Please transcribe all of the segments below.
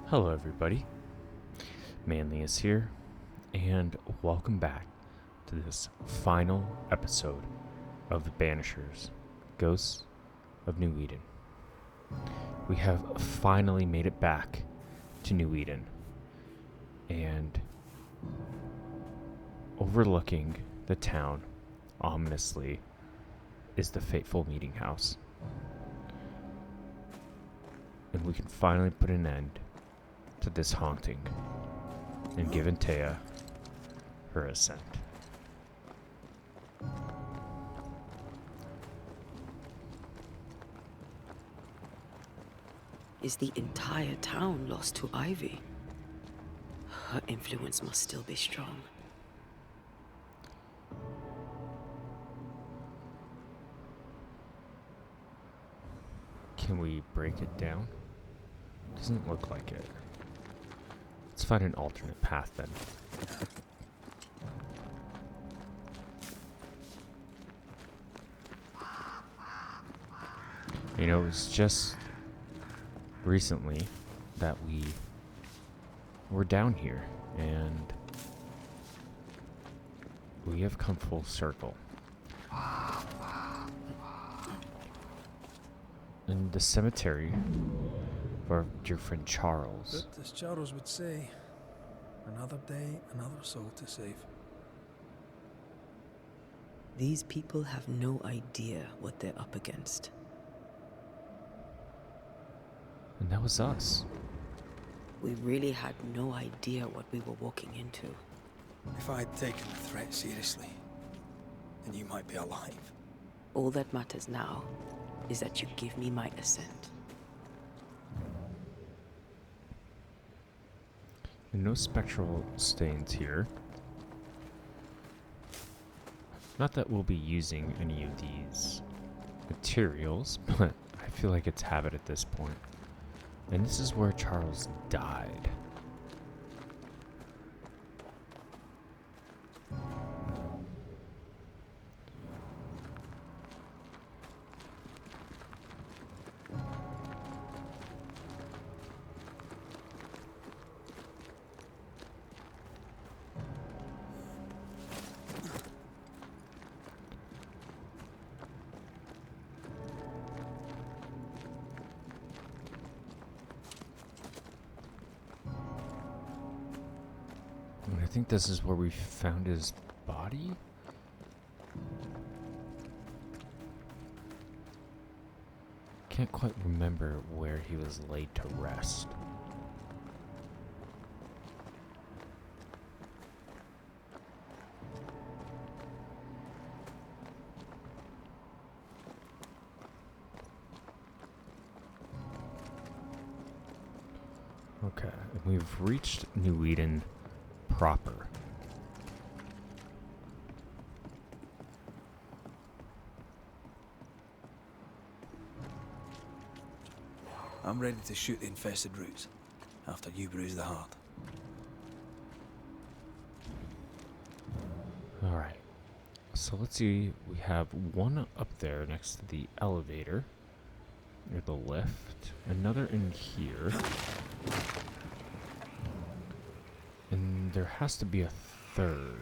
Hello, everybody. Manly is here, and welcome back to this final episode of the Banishers, Ghosts of New Eden. We have finally made it back to New Eden, and overlooking the town, ominously, is the fateful meeting house. And we can finally put an end to this haunting and give Antea her ascent. Is the entire town lost to Ivy? Her influence must still be strong. Can we break it down? Doesn't look like it. Let's find an alternate path then. You know, it was just recently that we were down here, and we have come full circle. In the cemetery of our dear friend Charles. But as Charles would say, another day, another soul to save. These people have no idea what they're up against. And that was us. We really had no idea what we were walking into. If I had taken the threat seriously, then you might be alive. All that matters now is that you give me my assent. No spectral stains here. Not that we'll be using any of these materials, but I feel like it's habit at this point. And this is where Charles died. And I think this is where we found his body. Can't quite remember where he was laid to rest. Okay, and we've reached New Eden proper. I'm ready to shoot the infested roots after you bruise the heart. Alright, so let's see, we have one up there next to the elevator, near the lift, another in here, and there has to be a third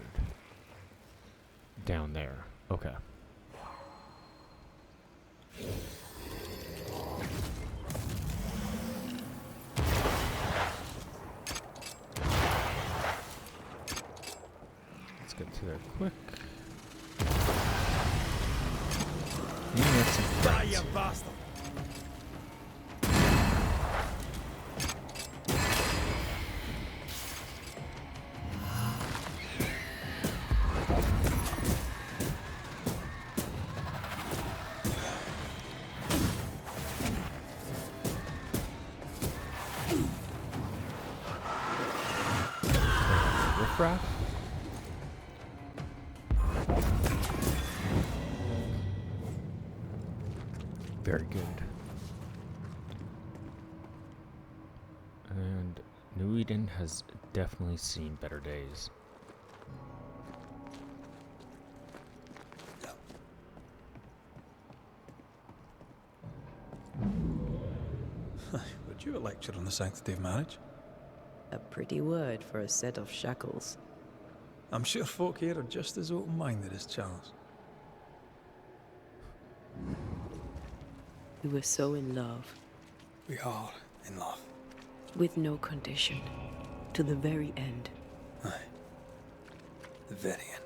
down there. Okay. Let's get to there quick. Die, you bastard! Riffraff. Very good. And New Eden has definitely seen better days. Would you a lecture on the sanctity of marriage? A pretty word for a set of shackles. I'm sure folk here are just as open-minded as Charles. We were so in love, We are in love. with no condition, to the very end. Aye. The very end.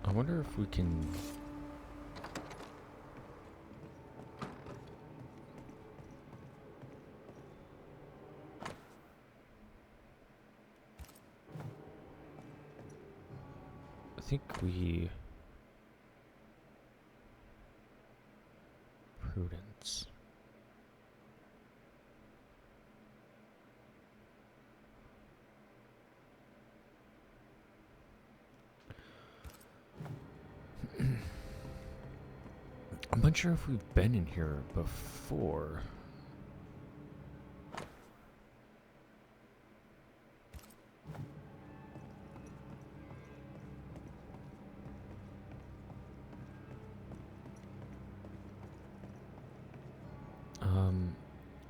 I wonder if we can... I think we... Prudence. I'm not sure if we've been in here before.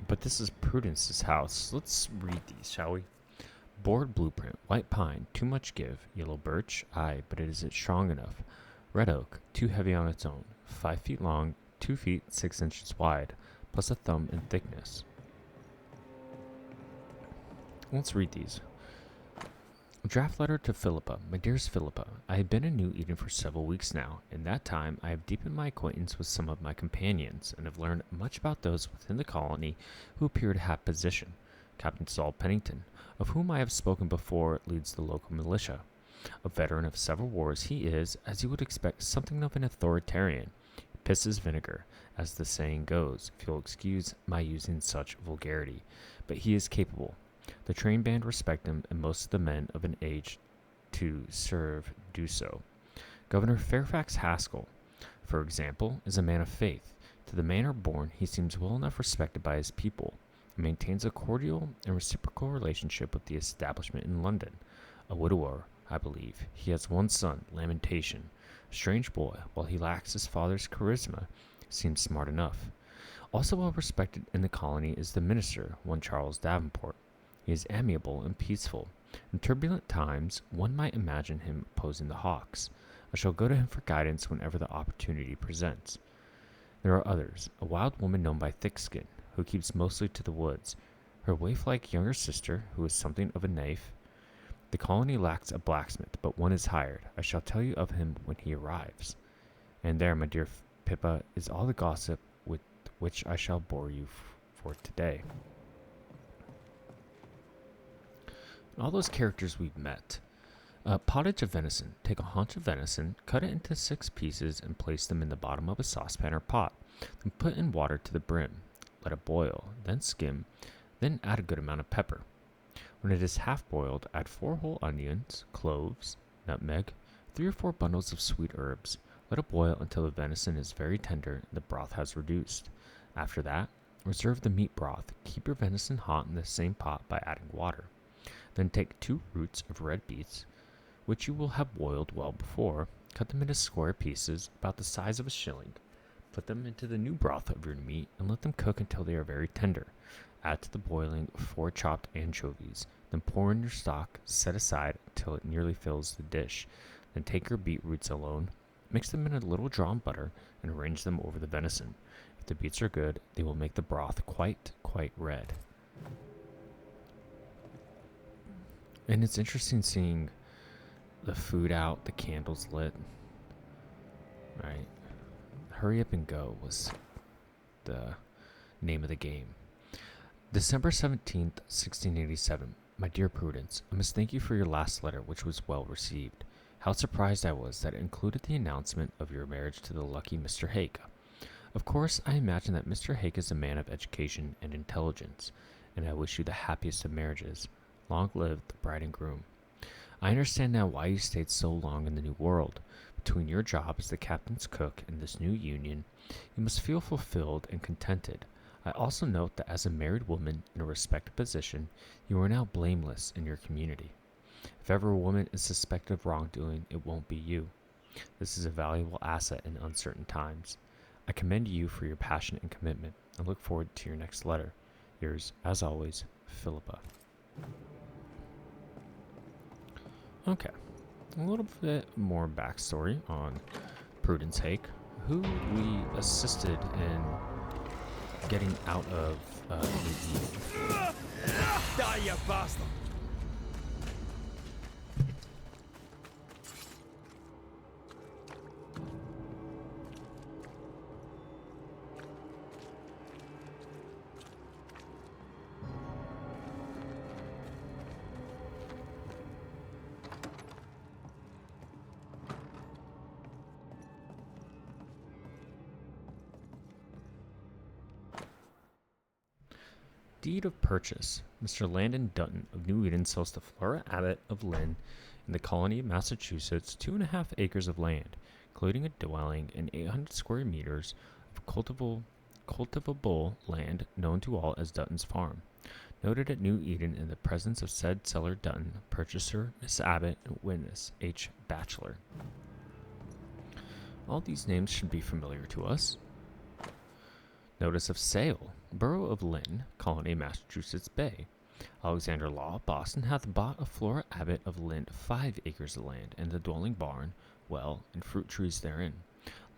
But this is Prudence's house. Let's read these, shall we? Board blueprint, white pine, too much give. Yellow birch, aye, but isn't strong enough. Red oak, too heavy on its own. 5 feet long, 2 feet 6 inches wide, plus a thumb in thickness. Let's read these. Draft letter to Philippa. My dearest Philippa, I have been in New Eden for several weeks now. In that time, I have deepened my acquaintance with some of my companions, and have learned much about those within the colony who appear to have position. Captain Saul Pennington, of whom I have spoken before, leads the local militia. A veteran of several wars, he is, as you would expect, something of an authoritarian. He pisses vinegar, as the saying goes, if you'll excuse my using such vulgarity, but he is capable. The train band respect him, and most of the men of an age to serve do so. Governor Fairfax Haskell, for example, is a man of faith. To the manner born, he seems well enough respected by his people, and maintains a cordial and reciprocal relationship with the establishment in London. A widower, I believe. He has one son, Lamentation. A strange boy, while he lacks his father's charisma, seems smart enough. Also well respected in the colony is the minister, one Charles Davenport. He is amiable and peaceful. In turbulent times, one might imagine him opposing the Hawks. I shall go to him for guidance whenever the opportunity presents. There are others. A wild woman known by Thickskin, who keeps mostly to the woods. Her waif-like younger sister, who is something of a knife. The colony lacks a blacksmith, but one is hired. I shall tell you of him when he arrives. And there, my dear Pippa, is all the gossip with which I shall bore you for today. All those characters we've met. Pottage of venison. Take a haunch of venison, cut it into 6 pieces, and place them in the bottom of a saucepan or pot. Then put in water to the brim. Let it boil, then skim, then add a good amount of pepper. When it is half boiled, add 4 whole onions, cloves, nutmeg, 3 or 4 bundles of sweet herbs. Let it boil until the venison is very tender and the broth has reduced. After that, reserve the meat broth. Keep your venison hot in the same pot by adding water. Then take 2 roots of red beets, which you will have boiled well before. Cut them into square pieces about the size of a shilling. Put them into the new broth of your meat and let them cook until they are very tender. Add to the boiling 4 chopped anchovies. Then pour in your stock, set aside until it nearly fills the dish. Then take your beetroots alone, mix them in a little drawn butter, and arrange them over the venison. If the beets are good, they will make the broth quite red. And it's interesting seeing the food out, the candles lit. Right? Hurry up and go was the name of the game. December 17th, 1687. My dear Prudence, I must thank you for your last letter, which was well received. How surprised I was that it included the announcement of your marriage to the lucky Mr. Hake. Of course, I imagine that Mr. Hake is a man of education and intelligence, and I wish you the happiest of marriages. Long live the bride and groom. I understand now why you stayed so long in the New World. Between your job as the captain's cook and this new union, you must feel fulfilled and contented. I also note that as a married woman in a respected position, you are now blameless in your community. If ever a woman is suspected of wrongdoing, it won't be you. This is a valuable asset in uncertain times. I commend you for your passion and commitment, and look forward to your next letter. Yours, as always, Philippa. Okay, a little bit more backstory on Prudence Hake, who we assisted in getting out of New Eden. Die, you bastard! Deed of purchase. Mr. Landon Dutton of New Eden sells to Flora Abbott of Lynn in the colony of Massachusetts 2.5 acres of land, including a dwelling and 800 square meters of cultivable land known to all as Dutton's Farm. Noted at New Eden in the presence of said seller Dutton, purchaser Miss Abbott, and witness H. Batchelor. All these names should be familiar to us. Notice of sale. Borough of Lynn, Colony, Massachusetts Bay. Alexander Law, Boston, hath bought of Flora Abbott of Lynn 5 acres of land, and the dwelling barn, well, and fruit trees therein,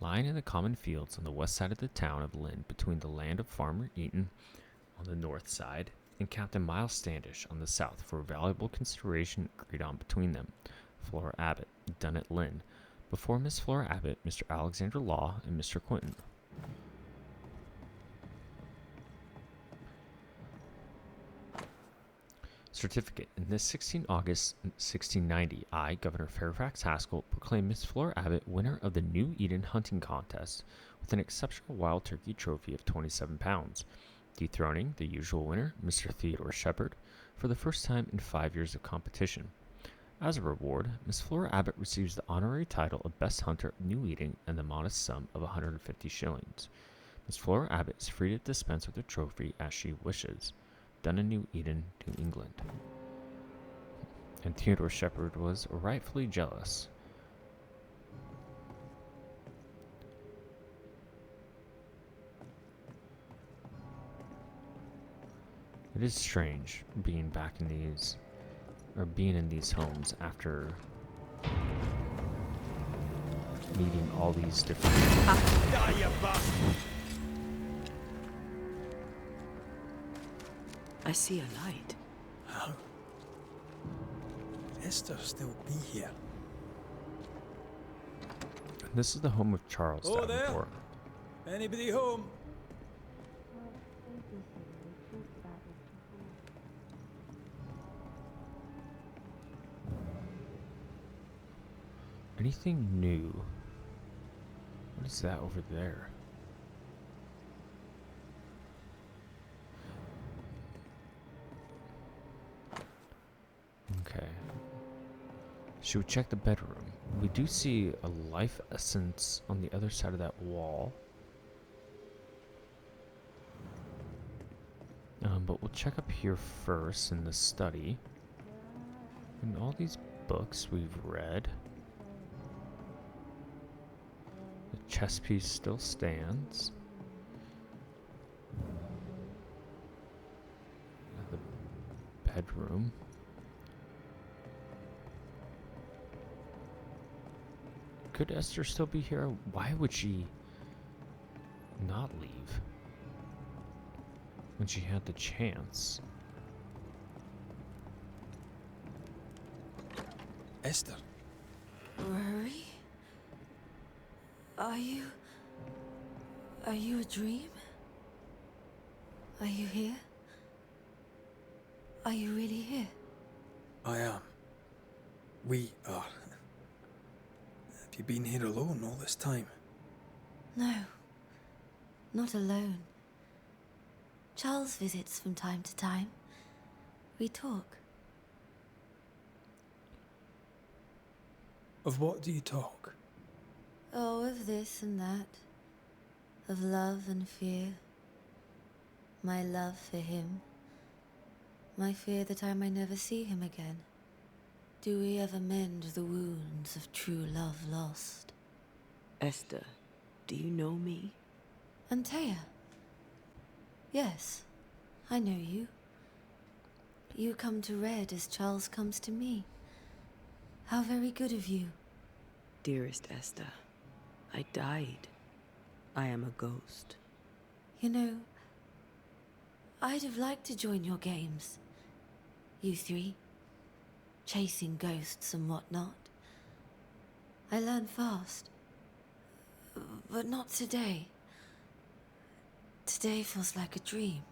lying in the common fields on the west side of the town of Lynn, between the land of Farmer Eaton on the north side, and Captain Miles Standish on the south, for a valuable consideration agreed on between them. Flora Abbott, done at Lynn. Before Miss Flora Abbott, Mr. Alexander Law, and Mr. Quinton. Certificate. In this 16 August 1690, I, Governor Fairfax Haskell, proclaim Miss Flora Abbott winner of the New Eden hunting contest with an exceptional wild turkey trophy of 27 pounds, dethroning the usual winner, Mr. Theodore Shepard, for the first time in 5 years of competition. As a reward, Miss Flora Abbott receives the honorary title of Best Hunter of New Eden and the modest sum of 150 shillings. Miss Flora Abbott is free to dispense with the trophy as she wishes. Done in New Eden, New England. And Theodore Shepard was rightfully jealous. It is strange being back in these, or being in these homes after meeting all these different. Die, you bastard! I see a light. How? Could Esther still be here? This is the home of Charles Oh, there? Davenport. Anybody home? Anything new? What is that over there? Okay. Should we check the bedroom? We do see a life essence on the other side of that wall. But we'll check up here first in the study. And all these books we've read. The chess piece still stands. The bedroom. Could Esther still be here? Why would she not leave when she had the chance? Esther? Rory? Are you a dream? Are you here? Are you really here? I am. We are. Have you been here alone all this time? No, not alone. Charles visits from time to time. We talk. Of what do you talk? Oh, of this and that. Of love and fear. My love for him. My fear that I may never see him again. Do we ever mend the wounds of true love lost? Esther, do you know me? Antea? Yes, I know you. You come to Red as Charles comes to me. How very good of you. Dearest Esther, I died. I am a ghost. You know, I'd have liked to join your games. You three, chasing ghosts and whatnot. I learn fast. But not today. Today feels like a dream.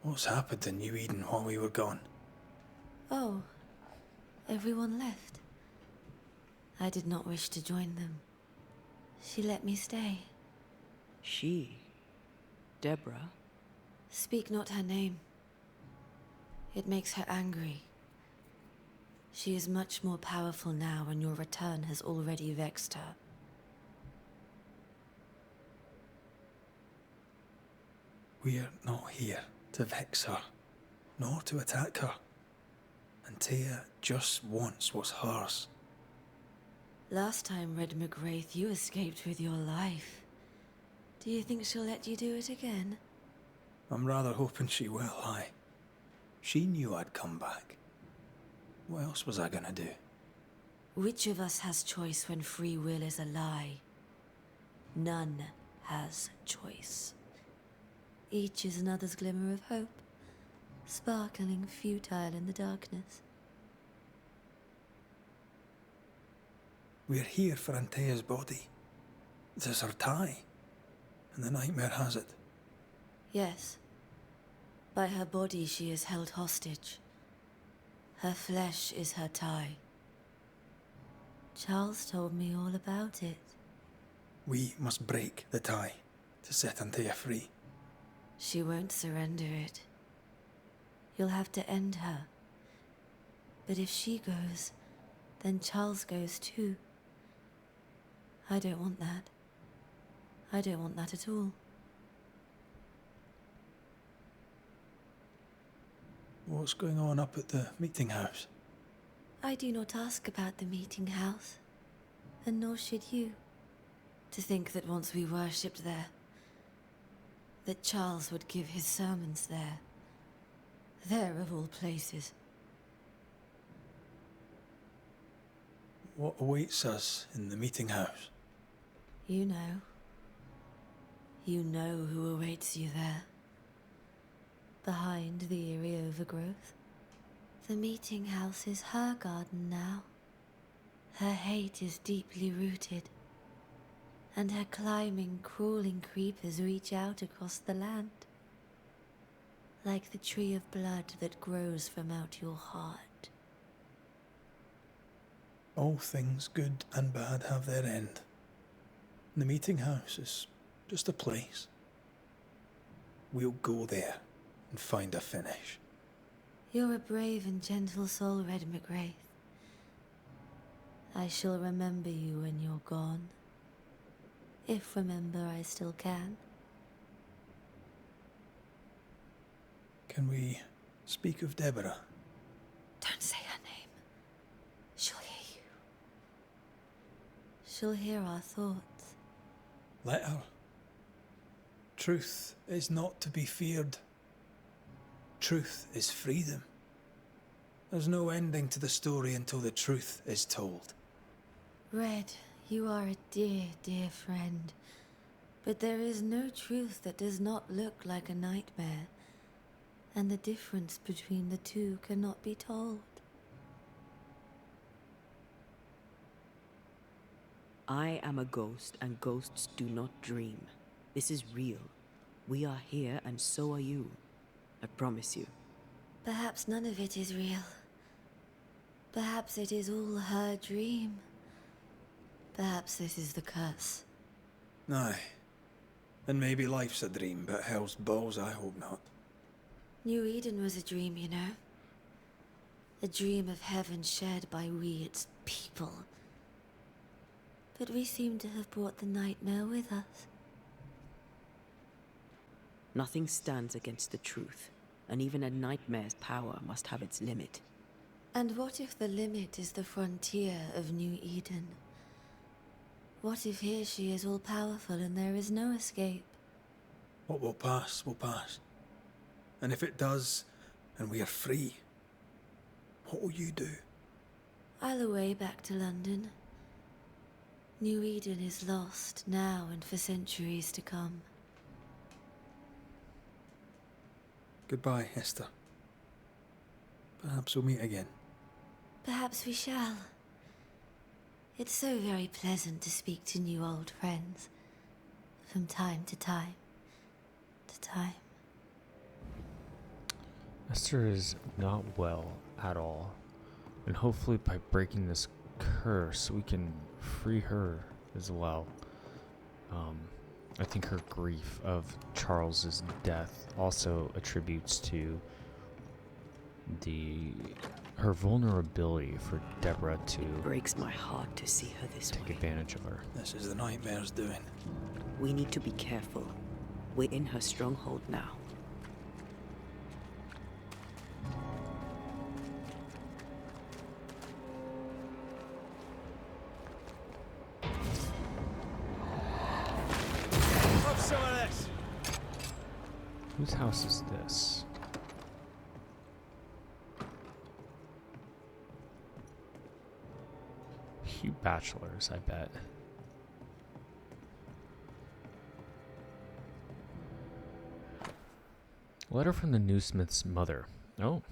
What's happened in New Eden while we were gone? Oh, everyone left. I did not wish to join them. She let me stay. She? Deborah? Speak not her name. It makes her angry. She is much more powerful now, and your return has already vexed her. We're not here to vex her, nor to attack her. Antea just wants what's hers. Last time, Red McRaith, you escaped with your life. Do you think she'll let you do it again? I'm rather hoping she will, aye. She knew I'd come back. What else was I gonna do? Which of us has choice when free will is a lie? None has choice. Each is another's glimmer of hope, sparkling futile in the darkness. We're here for Antea's body. It is her tie, and the nightmare has it. Yes. By her body she is held hostage. Her flesh is her tie. Charles told me all about it. We must break the tie to set Antea free. She won't surrender it. You'll have to end her. But if she goes, then Charles goes too. I don't want that. I don't want that at all. What's going on up at the meeting house? I do not ask about the meeting house, and nor should you. To think that once we worshipped there, that Charles would give his sermons there. There of all places. What awaits us in the meeting house? You know. You know who awaits you there. Behind the eerie overgrowth. The meeting house is her garden now. Her hate is deeply rooted. And her climbing, crawling creepers reach out across the land. Like the tree of blood that grows from out your heart. All things good and bad have their end. The meeting house is just a place. We'll go there and find a finish. You're a brave and gentle soul, Red McRaith. I shall remember you when you're gone. If remember I still can. Can we speak of Deborah? Don't say her name. She'll hear you. She'll hear our thoughts. Let her. Truth is not to be feared. Truth is freedom. There's no ending to the story until the truth is told. Red, you are a dear, dear friend. But there is no truth that does not look like a nightmare. And the difference between the two cannot be told. I am a ghost, and ghosts do not dream. This is real. We are here, and so are you. I promise you. Perhaps none of it is real. Perhaps it is all her dream. Perhaps this is the curse. Aye. And maybe life's a dream, but hell's balls, I hope not. New Eden was a dream, you know. A dream of heaven shared by we, its people. But we seem to have brought the nightmare with us. Nothing stands against the truth. and even a nightmare's power must have its limit. And what if the limit is the frontier of New Eden? What if here she is all powerful and there is no escape? What will pass, will pass. And if it does, and we are free, what will you do? I'll away back to London. New Eden is lost now and for centuries to come. Goodbye, Esther. Perhaps we'll meet again. Perhaps we shall. It's so very pleasant to speak to new old friends. From time to time. Esther is not well at all, and hopefully by breaking this curse we can free her as well. I think her grief of Charles's death also attributes to her vulnerability for Deborah to It breaks my heart to see her this take way. advantage of her. This is the nightmare's doing. We need to be careful. We're in her stronghold now. Have some of this! Whose house is this? Few bachelors, I bet. Letter from the newsmith's mother. Oh.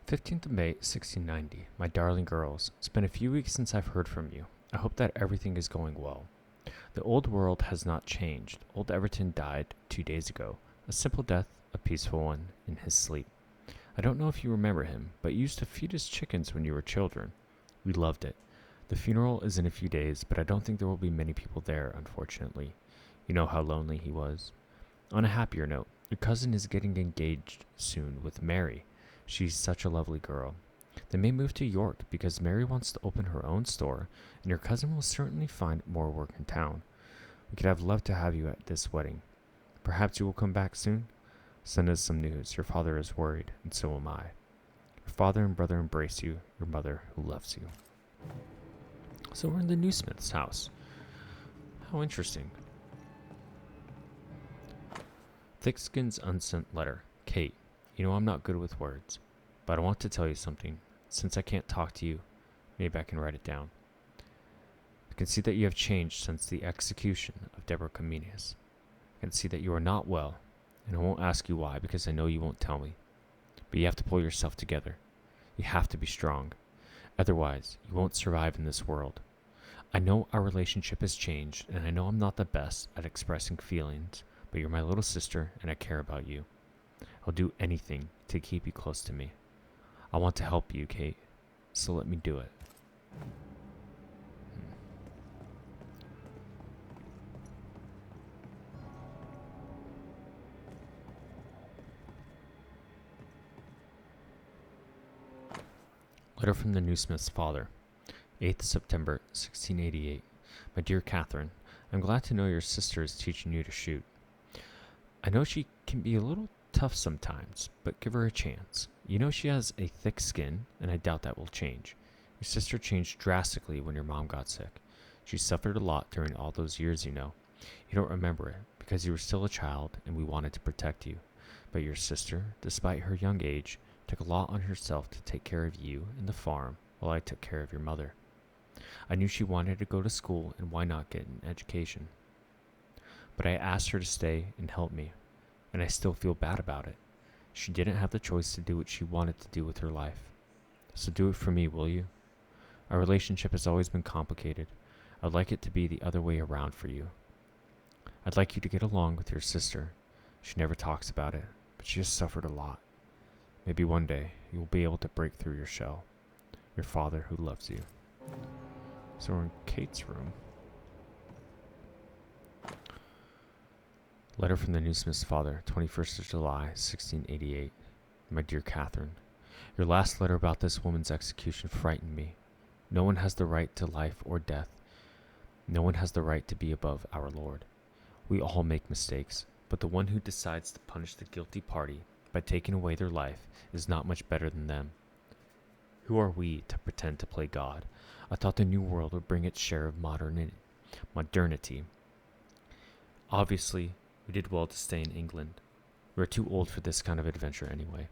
15th of May, 1690. My darling girls, it's been a few weeks since I've heard from you. I hope that everything is going well. The old world has not changed. Old Everton died 2 days ago. A simple death, a peaceful one, in his sleep. I don't know if you remember him, but you used to feed us chickens when you were children. We loved it. The funeral is in a few days, but I don't think there will be many people there, unfortunately. You know how lonely he was. On a happier note, your cousin is getting engaged soon with Mary. She's such a lovely girl. They may move to York because Mary wants to open her own store, and your cousin will certainly find more work in town. We could have loved to have you at this wedding. Perhaps you will come back soon? Send us some news. Your father is worried, and so am I. Your father and brother embrace you, your mother who loves you. So we're in the newsmith's house. How interesting. Thickskin's unsent letter. Kate, you know I'm not good with words, but I want to tell you something. Since I can't talk to you, maybe I can write it down. I can see that you have changed since the execution of Deborah Comenius. I can see that you are not well, and I won't ask you why because I know you won't tell me. But you have to pull yourself together. You have to be strong. Otherwise, you won't survive in this world. I know our relationship has changed, and I know I'm not the best at expressing feelings, but you're my little sister, and I care about you. I'll do anything to keep you close to me. I want to help you, Kate, so let me do it. Letter from the newsmith's father. 8th September, 1688. My dear Catherine, I'm glad to know your sister is teaching you to shoot. I know she can be a little tough sometimes, but give her a chance. You know she has a thick skin, and I doubt that will change. Your sister changed drastically when your mom got sick. She suffered a lot during all those years, you know. You don't remember it, because you were still a child, and we wanted to protect you. But your sister, despite her young age, took a lot on herself to take care of you and the farm while I took care of your mother. I knew she wanted to go to school, and why not get an education? But I asked her to stay and help me, and I still feel bad about it. She didn't have the choice to do what she wanted to do with her life. So do it for me, will you? Our relationship has always been complicated. I'd like it to be the other way around for you. I'd like you to get along with your sister. She never talks about it, but she has suffered a lot. Maybe one day you will be able to break through your shell. Your father who loves you. So we're in Kate's room. Letter from the newsmith's father, 21st of July, 1688. My dear Catherine, your last letter about this woman's execution frightened me. No one has the right to life or death. No one has the right to be above our Lord. We all make mistakes, but the one who decides to punish the guilty party by taking away their life is not much better than them. Who are we to pretend to play God? I thought the New World would bring its share of modernity. Obviously, we did well to stay in England. We're too old for this kind of adventure anyway.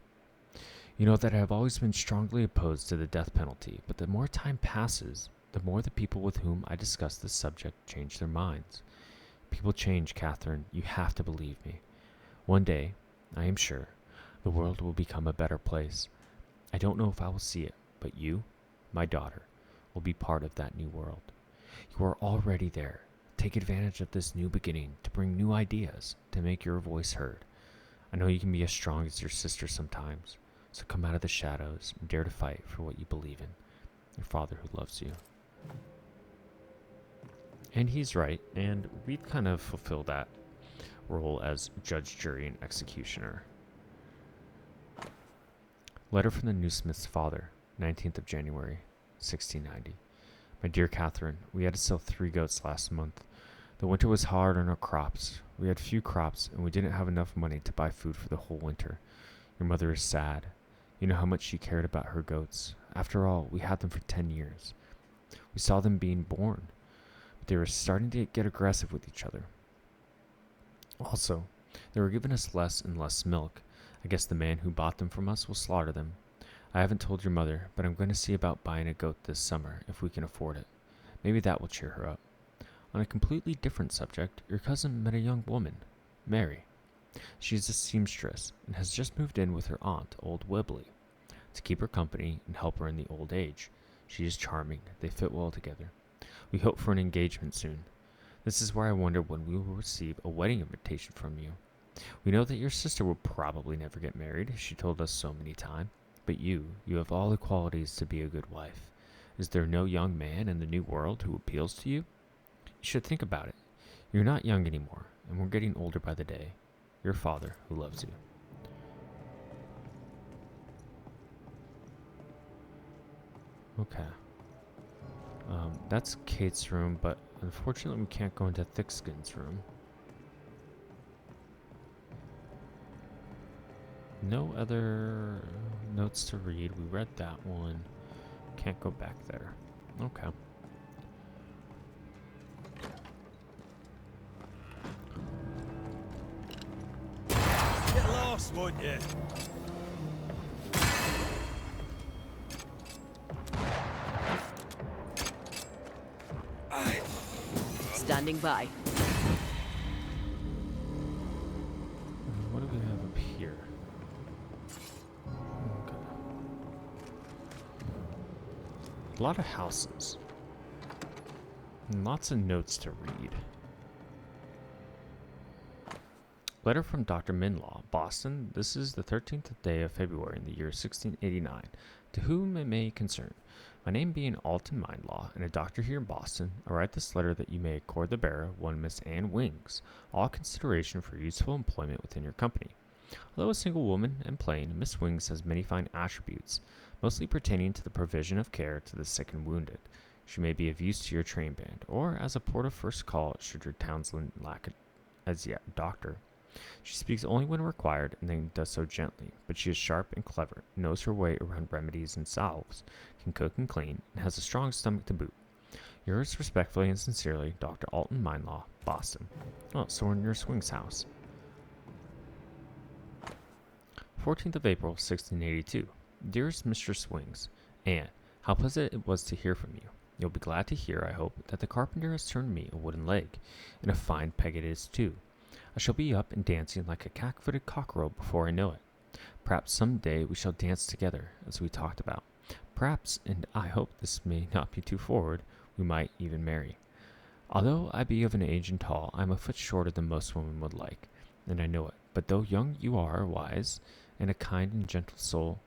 You know that I have always been strongly opposed to the death penalty, but the more time passes, the more the people with whom I discuss this subject change their minds. People change, Catherine. You have to believe me. One day, I am sure, the world will become a better place. I don't know if I will see it, but you, my daughter, will be part of that new world. You are already there. Take advantage of this new beginning to bring new ideas, to make your voice heard. I know you can be as strong as your sister sometimes, so come out of the shadows and dare to fight for what you believe in. Your father who loves you. And he's right, and we'd kind of fulfill that role as judge, jury, and executioner. Letter from the newsmith's father, 19th of January, 1690. My dear Catherine, we had to sell 3 goats last month. The winter was hard on our crops. We had few crops, and we didn't have enough money to buy food for the whole winter. Your mother is sad. You know how much she cared about her goats. After all, we had them for 10 years. We saw them being born. But they were starting to get aggressive with each other. Also, they were giving us less and less milk. I guess the man who bought them from us will slaughter them. I haven't told your mother, but I'm going to see about buying a goat this summer if we can afford it. Maybe that will cheer her up. On a completely different subject, your cousin met a young woman, Mary. She is a seamstress and has just moved in with her aunt, old Wibbly, to keep her company and help her in the old age. She is charming. They fit well together. We hope for an engagement soon. This is where I wonder when we will receive a wedding invitation from you. We know that your sister will probably never get married, she told us so many times. But you have all the qualities to be a good wife. Is there no young man in the new world who appeals to you? You should think about it. You're not young anymore, and we're getting older by the day. Your father who loves you. Okay. That's Kate's room, but unfortunately we can't go into Thickskin's room. No other notes to read. We read that one. Can't go back there. Okay. Get lost, won't you? Standing by. What do we have up here? Okay. A lot of houses. And lots of notes to read. Letter from Dr. Minlaw, Boston. This is the 13th day of February in the year 1689. To whom it may concern. My name being Alton Mindlaw, and a doctor here in Boston, I write this letter that you may accord the bearer, one Miss Anne Wings, all consideration for useful employment within your company. Although a single woman and plain, Miss Wings has many fine attributes, mostly pertaining to the provision of care to the sick and wounded. She may be of use to your train band, or as a port of first call should your townsland lack as yet a doctor. She speaks only when required, and then does so gently, but she is sharp and clever, knows her way around remedies and salves, can cook and clean, and has a strong stomach to boot. Yours respectfully and sincerely, Dr. Alton Mindlaw, Boston. Oh, so we're in Nurse Wing's house. 14th of April, 1682. Dearest Mistress Wings, Anne, how pleasant it was to hear from you. You'll be glad to hear, I hope, that the carpenter has turned me a wooden leg, and a fine peg it is, too. I shall be up and dancing like a cat-footed cockerel before I know it. Perhaps some day we shall dance together, as we talked about. Perhaps, and I hope this may not be too forward, we might even marry. Although I be of an age and tall, I am a foot shorter than most women would like, and I know it. But though young, you are wise, and a kind and gentle soul,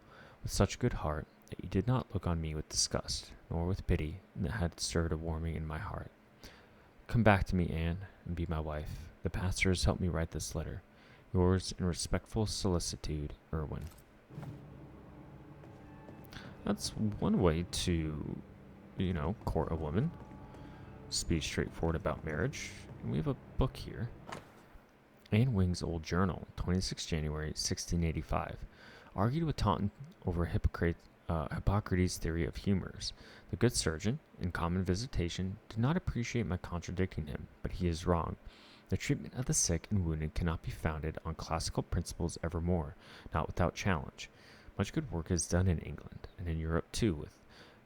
with such good heart, that you did not look on me with disgust, nor with pity, and that had stirred a warming in my heart. Come back to me, Anne, and be my wife. The pastor has helped me write this letter. Yours in respectful solicitude, Irwin. That's one way to, court a woman. Just be straightforward about marriage. And we have a book here. Anne Wing's old journal, 26 January 1685, argued with Taunton over Hippocrates' theory of humors. The good surgeon, in common visitation, did not appreciate my contradicting him, but he is wrong. The treatment of the sick and wounded cannot be founded on classical principles evermore, not without challenge. Much good work is done in England, and in Europe too, with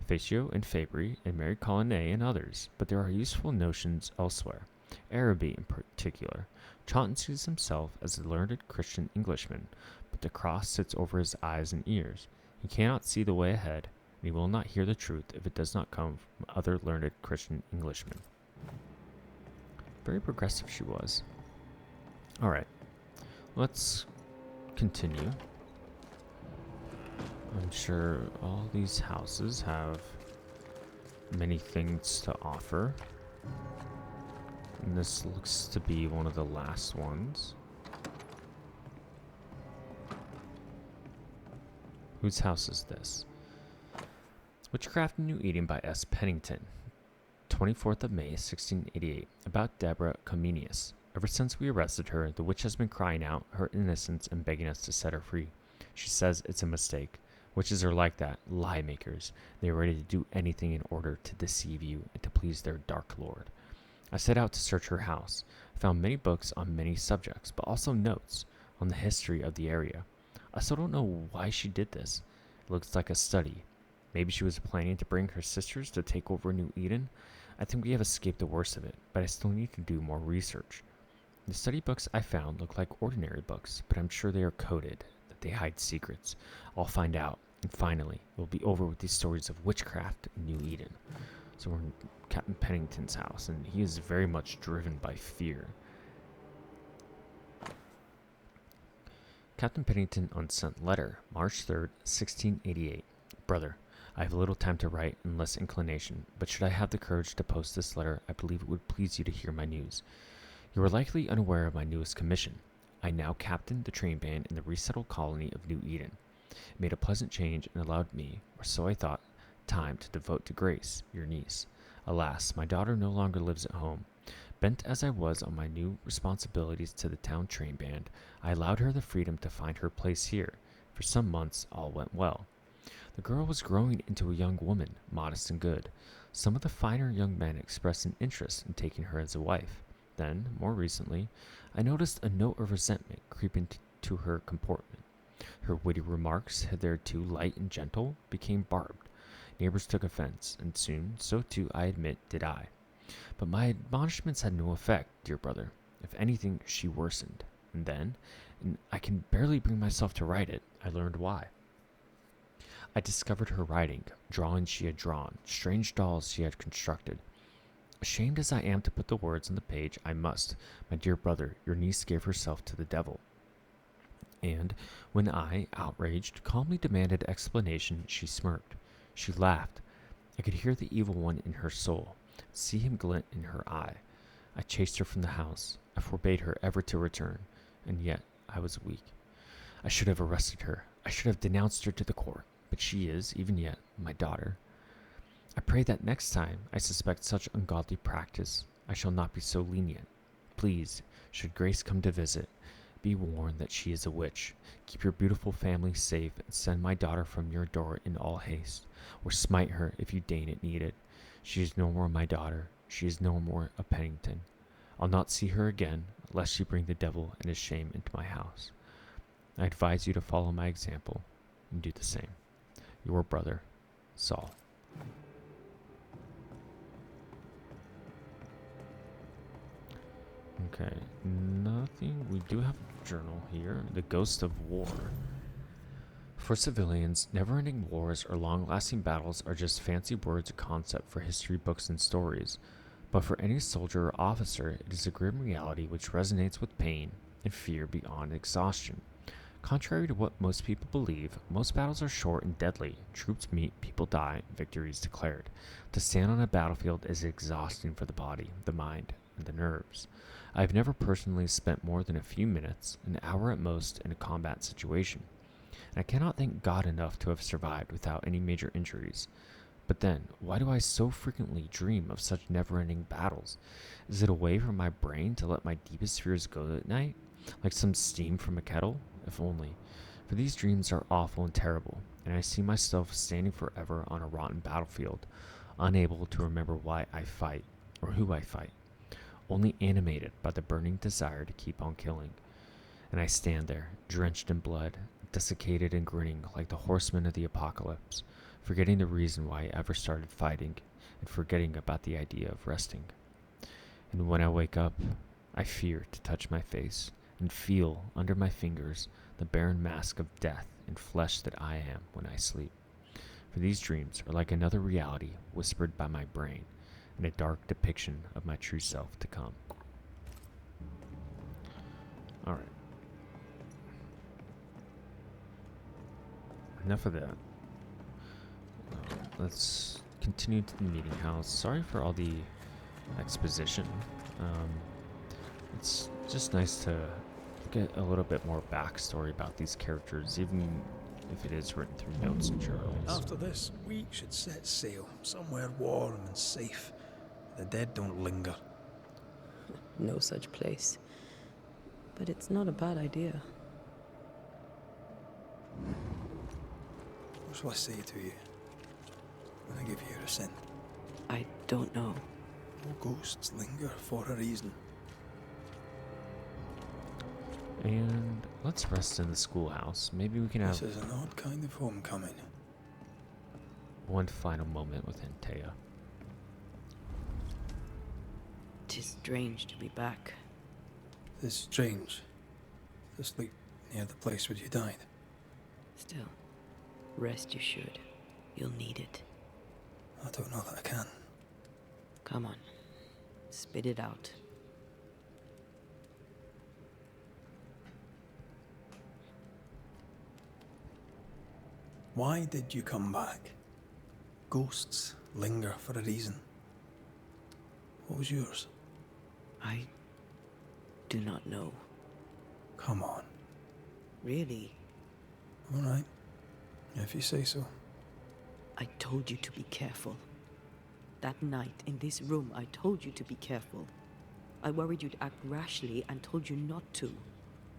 Faccio and Fabry and Mary Colonnay and others, but there are useful notions elsewhere, Araby in particular. Taunton sees himself as a learned Christian Englishman, but the cross sits over his eyes and ears. He cannot see the way ahead, and he will not hear the truth if it does not come from other learned Christian Englishmen. Very progressive she was. Alright, let's continue. I'm sure all these houses have many things to offer. And this looks to be one of the last ones. Whose house is this? Witchcraft in New Eden by S. Pennington. 24th of May, 1688. About Deborah Comenius. Ever since we arrested her, the witch has been crying out her innocence and begging us to set her free. She says it's a mistake. Witches are like that, lie makers. They are ready to do anything in order to deceive you and to please their dark lord. I set out to search her house. I found many books on many subjects, but also notes on the history of the area. I still don't know why she did this. It looks like a study. Maybe she was planning to bring her sisters to take over New Eden. I think we have escaped the worst of it, but I still need to do more research. The study books I found look like ordinary books, but I'm sure they are coded, that they hide secrets. I'll find out, and finally, it will be over with these stories of witchcraft in New Eden. So we're in Captain Pennington's house, and he is very much driven by fear. Captain Pennington unsent letter, March 3rd, 1688. Brother, I have little time to write and less inclination, but should I have the courage to post this letter, I believe it would please you to hear my news. You are likely unaware of my newest commission. I now captain the train band in the resettled colony of New Eden. It made a pleasant change and allowed me, or so I thought, time to devote to Grace, your niece. Alas, my daughter no longer lives at home. Bent as I was on my new responsibilities to the town train band, I allowed her the freedom to find her place here. For some months, all went well. The girl was growing into a young woman, modest and good. Some of the finer young men expressed an interest in taking her as a wife. Then, more recently, I noticed a note of resentment creeping to her comportment. Her witty remarks, hitherto light and gentle, became barbed. Neighbors took offense, and soon, so too, I admit, did I. But my admonishments had no effect, dear brother. If anything, she worsened. And then, and I can barely bring myself to write it, I learned why. I discovered her writing, drawings she had drawn, strange dolls she had constructed. Ashamed as I am to put the words on the page, I must. My dear brother, your niece gave herself to the devil. And when I, outraged, calmly demanded explanation, she smirked. She laughed. I could hear the evil one in her soul, see him glint in her eye. I chased her from the house. I forbade her ever to return, and yet I was weak. I should have arrested her. I should have denounced her to the court, but she is, even yet, my daughter. I pray that next time I suspect such ungodly practice, I shall not be so lenient. Please, should Grace come to visit, be warned that she is a witch. Keep your beautiful family safe and send my daughter from your door in all haste, or smite her if you deign it needed. She is no more my daughter. She is no more a Pennington. I'll not see her again, lest she bring the devil and his shame into my house. I advise you to follow my example and do the same. Your brother, Saul. Okay, nothing. We do have a journal here. The Ghost of War. For civilians, never-ending wars or long-lasting battles are just fancy words or concept for history books and stories. But for any soldier or officer, it is a grim reality which resonates with pain and fear beyond exhaustion. Contrary to what most people believe, most battles are short and deadly. Troops meet, people die, victory is declared. To stand on a battlefield is exhausting for the body, the mind, and the nerves. I have never personally spent more than a few minutes, an hour at most, in a combat situation. And I cannot thank God enough to have survived without any major injuries. But then, why do I so frequently dream of such never-ending battles? Is it a way for my brain to let my deepest fears go at night? like some steam from a kettle, if only. For these dreams are awful and terrible, and I see myself standing forever on a rotten battlefield, unable to remember why I fight or who I fight, only animated by the burning desire to keep on killing. And I stand there, drenched in blood, desiccated and grinning like the horsemen of the apocalypse, forgetting the reason why I ever started fighting and forgetting about the idea of resting. And when I wake up, I fear to touch my face and feel under my fingers the barren mask of death and flesh that I am when I sleep. For these dreams are like another reality whispered by my brain and a dark depiction of my true self to come. Alright. Enough of that. Let's continue to the meeting house. Sorry for all the exposition. It's just nice to get a little bit more backstory about these characters, even if it is written through notes and journals. After this, we should set sail somewhere warm and safe. The dead don't linger. No such place. But it's not a bad idea. What shall I say to you when I give you your assent? I don't know. All ghosts linger for a reason. And let's rest in the schoolhouse. Maybe we can have This is an odd kind of homecoming. one final moment with Antea. 'Tis strange to be back. It's strange to sleep near the place where you died. Still, rest you should. You'll need it. I don't know that I can. Come on. Spit it out. Why did you come back? Ghosts linger for a reason. What was yours? I do not know. Come on. Really? All right. If you say so. I told you to be careful. That night in this room, I told you to be careful. I worried you'd act rashly and told you not to.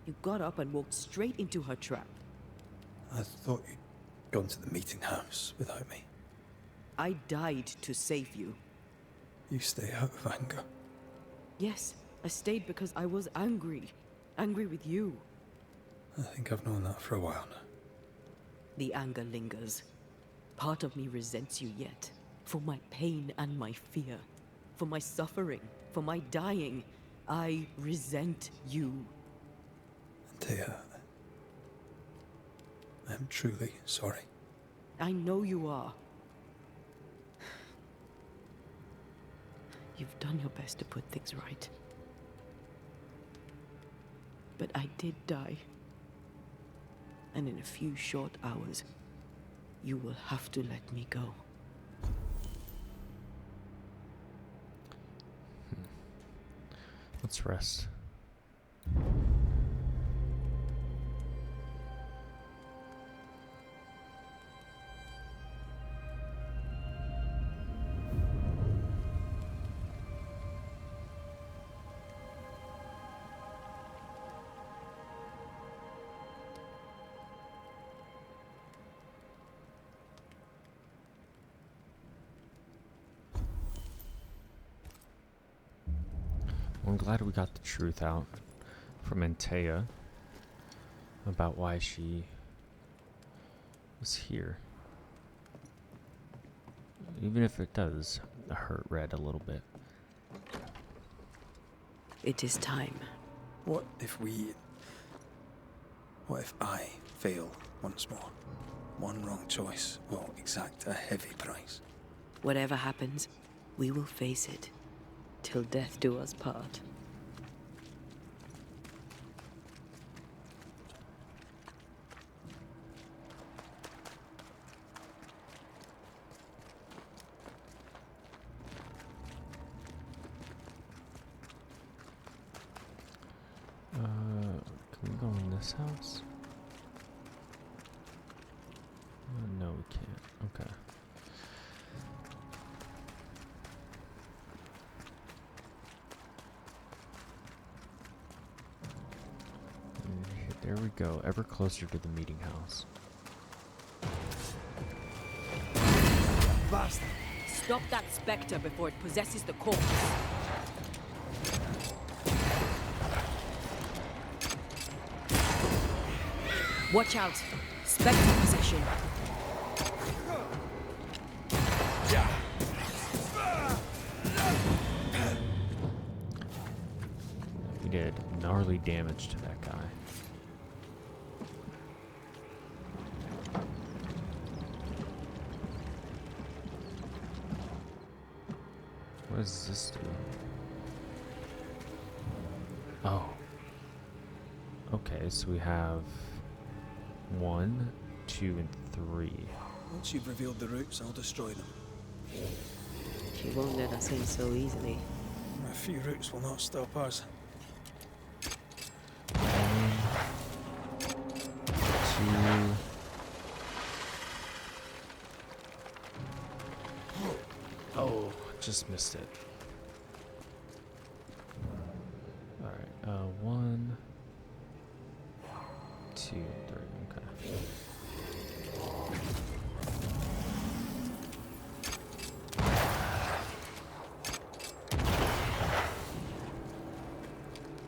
You got up and walked straight into her trap. I thought you'd gone to the meeting house without me. I died to save you. You stay out of anger. Yes, I stayed because I was angry. Angry with you. I think I've known that for a while now. The anger lingers. Part of me resents you yet. For my pain and my fear. For my suffering. For my dying. I resent you. Antea, I'm truly sorry. I know you are. You've done your best to put things right. But I did die. And in a few short hours, you will have to let me go. Let's rest. I'm glad we got the truth out from Antea about why she was here. Even if it does hurt Red a little bit. It is time. What if I fail once more? One wrong choice will exact a heavy price. Whatever happens, we will face it. Till death do us part. Can we go in this house? No, we can't. Okay. here we go, ever closer to the meeting house. Bastard! Stop that spectre before it possesses the corpse. Watch out! Spectre possession. We did gnarly damage to that guy. What does this do? Oh. Okay, so we have 1, 2, and 3. Once you've revealed the roots, I'll destroy them. She won't let us in so easily. A few roots will not stop us. 1, 2. Oh, just missed it. Alright, 1, 2, 3, okay.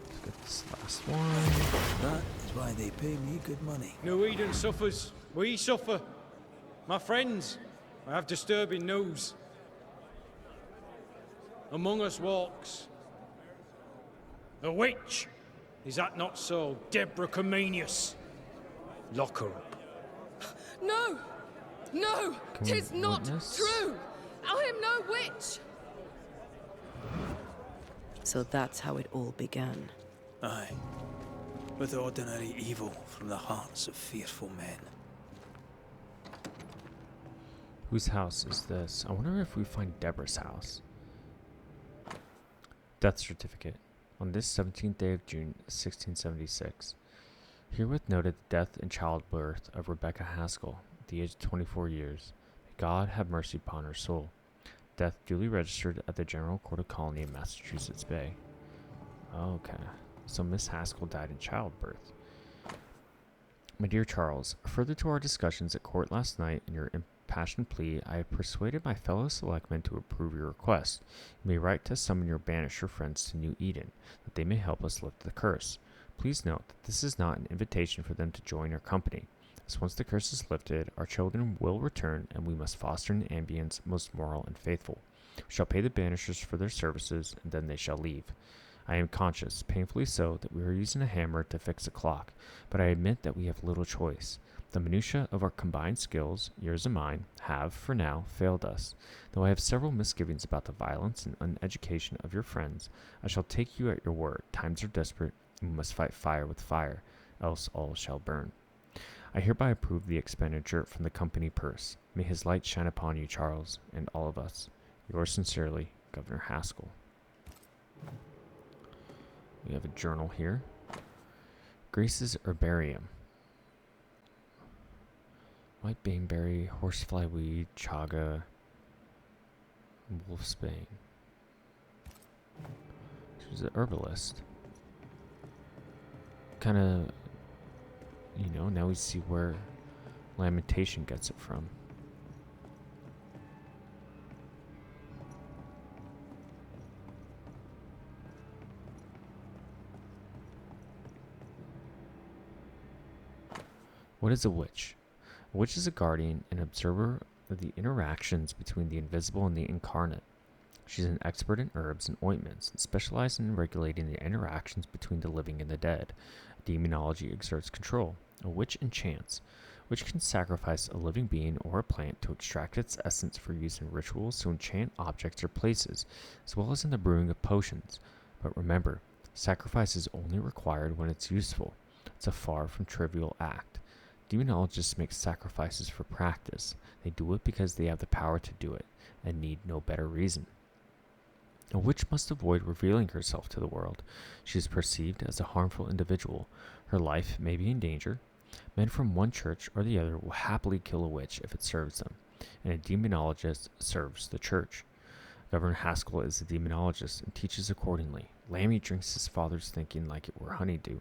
Let's get this last one. That's why they pay me good money. No Eden suffers. We suffer. My friends, I have disturbing news. Among us walks a witch. Is that not so, Deborah Comenius? Lock her up. No! No! Can we 'Tis not witness? true! I am no witch! So that's how it all began. Aye. With ordinary evil from the hearts of fearful men. Whose house is this? I wonder if we find Deborah's house. Death certificate. On this 17th day of June, 1676. Herewith noted the death and childbirth of Rebecca Haskell at the age of 24 years. May God have mercy upon her soul. Death duly registered at the General Court of Colony in Massachusetts Bay. Okay. So Miss Haskell died in childbirth. My dear Charles, further to our discussions at court last night and your impassioned plea, I have persuaded my fellow selectmen to approve your request. You may write to summon your banisher friends to New Eden, that they may help us lift the curse. Please note that this is not an invitation for them to join our company, as once the curse is lifted, our children will return, and we must foster an ambience most moral and faithful. We shall pay the banishers for their services, and then they shall leave. I am conscious, painfully so, that we are using a hammer to fix a clock, but I admit that we have little choice. The minutiae of our combined skills, yours and mine, have, for now, failed us. Though I have several misgivings about the violence and uneducation of your friends, I shall take you at your word. Times are desperate, and we must fight fire with fire, else all shall burn. I hereby approve the expenditure from the company purse. May his light shine upon you, Charles, and all of us. Yours sincerely, Governor Haskell. We have a journal here. Grace's herbarium. White baneberry, horsefly weed, chaga, wolfsbane. She's an herbalist. Kind of, now we see where Lamentation gets it from. What is a witch? A witch is a guardian and observer of the interactions between the invisible and the incarnate. She's an expert in herbs and ointments, and specializes in regulating the interactions between the living and the dead. Demonology exerts control. A witch enchants. Which can sacrifice a living being or a plant to extract its essence for use in rituals to enchant objects or places, as well as in the brewing of potions. But remember, sacrifice is only required when it's useful. It's a far from trivial act. Demonologists make sacrifices for practice. They do it because they have the power to do it, and need no better reason. A witch must avoid revealing herself to the world. She is perceived as a harmful individual. Her life may be in danger. Men from one church or the other will happily kill a witch if it serves them, and a demonologist serves the church. Governor Haskell is a demonologist and teaches accordingly. Lammy drinks his father's thinking like it were honeydew.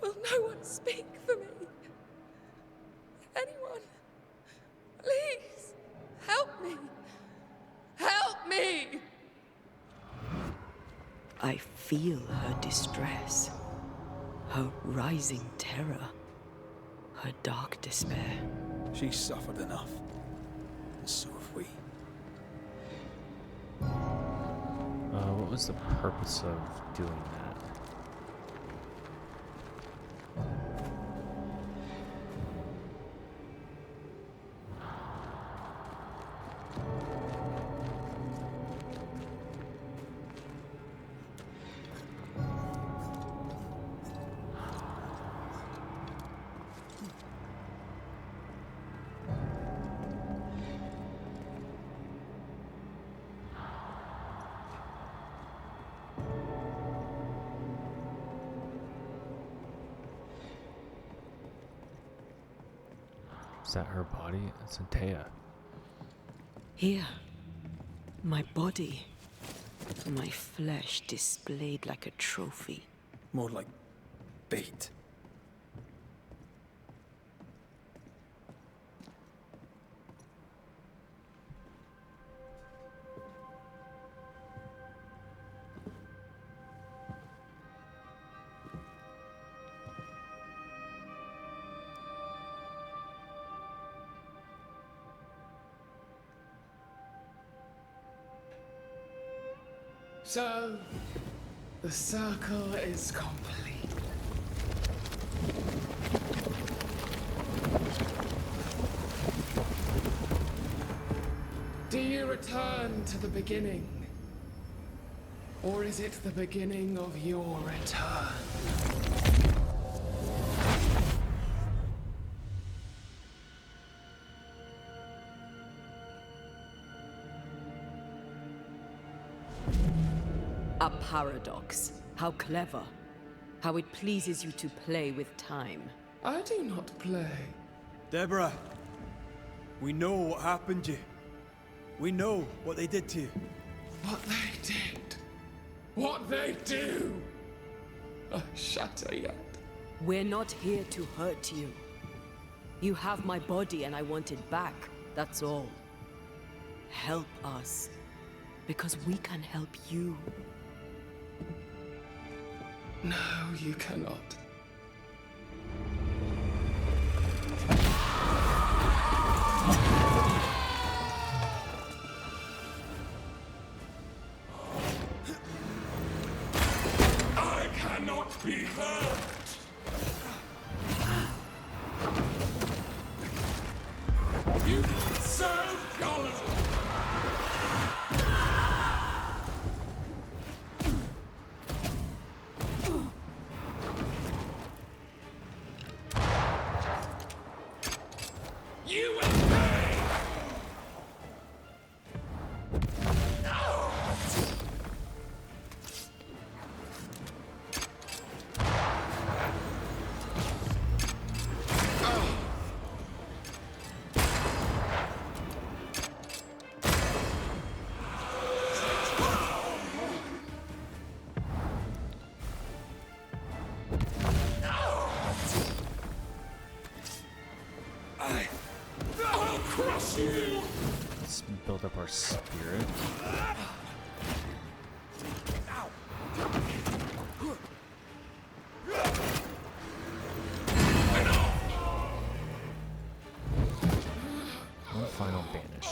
Will no one speak for me? Anyone? Please, help me. Help me! I feel her distress, her rising terror, her dark despair. She's suffered enough. And so have we. What was the purpose of doing that? Is that her body? It's Antea. Here, my body, my flesh displayed like a trophy. More like bait. So, the circle is complete. Do you return to the beginning? Or is it the beginning of your return? A paradox. How clever. How it pleases you to play with time. I do not play. Deborah, we know what happened to you. We know what they did to you. What they did. What they do. I shatter yet. We're not here to hurt you. You have my body and I want it back. That's all. Help us. Because we can help you. No, you cannot. I cannot be hurt. You so gullible. You will pay! I'll crush you! Let's build up our spirit. One final banish.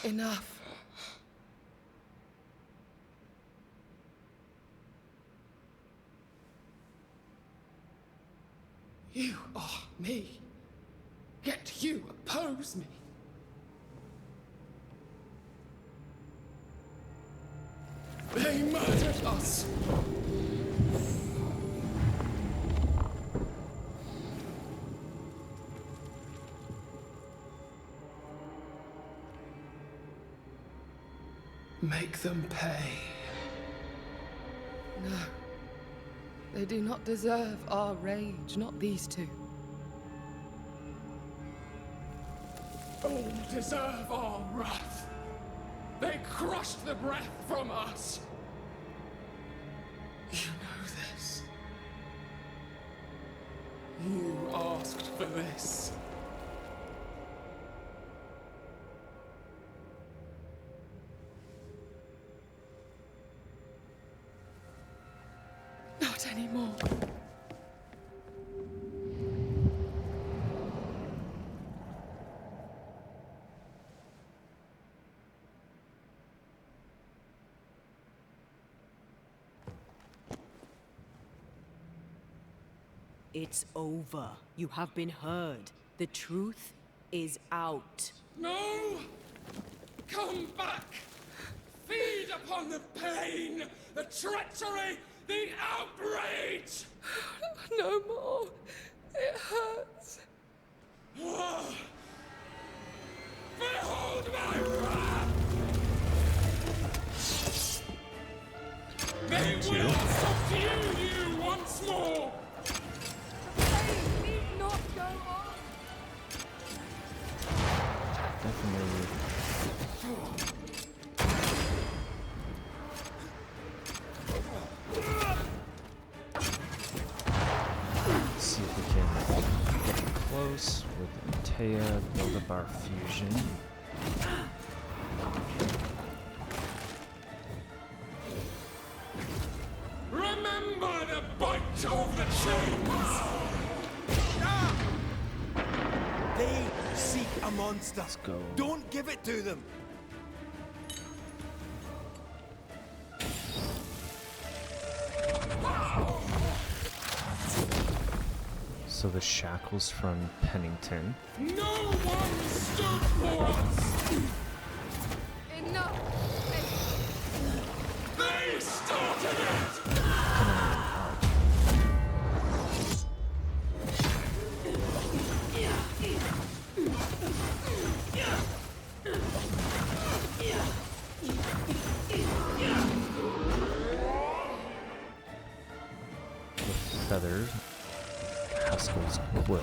Enough. You are me. Yet you oppose me. They murdered us. Make them pay. No. They do not deserve our rage, not these two. All deserve our wrath. They crushed the breath from us. You know this. You asked for this. Not anymore. It's over. You have been heard. The truth is out. No! Come back! Feed upon the pain, the treachery, the outrage! No more. It hurts. Behold my wrath! They will subdue you once more! They need not go on. Definitely. Let's see if we can get close with Antea, build up our fusion. Remember the bite of the chains! They seek a monster. Let's go. Don't give it to them. So the shackles from Pennington. No one stood for us! Enough! They started it! With feathers. Haskell's quill.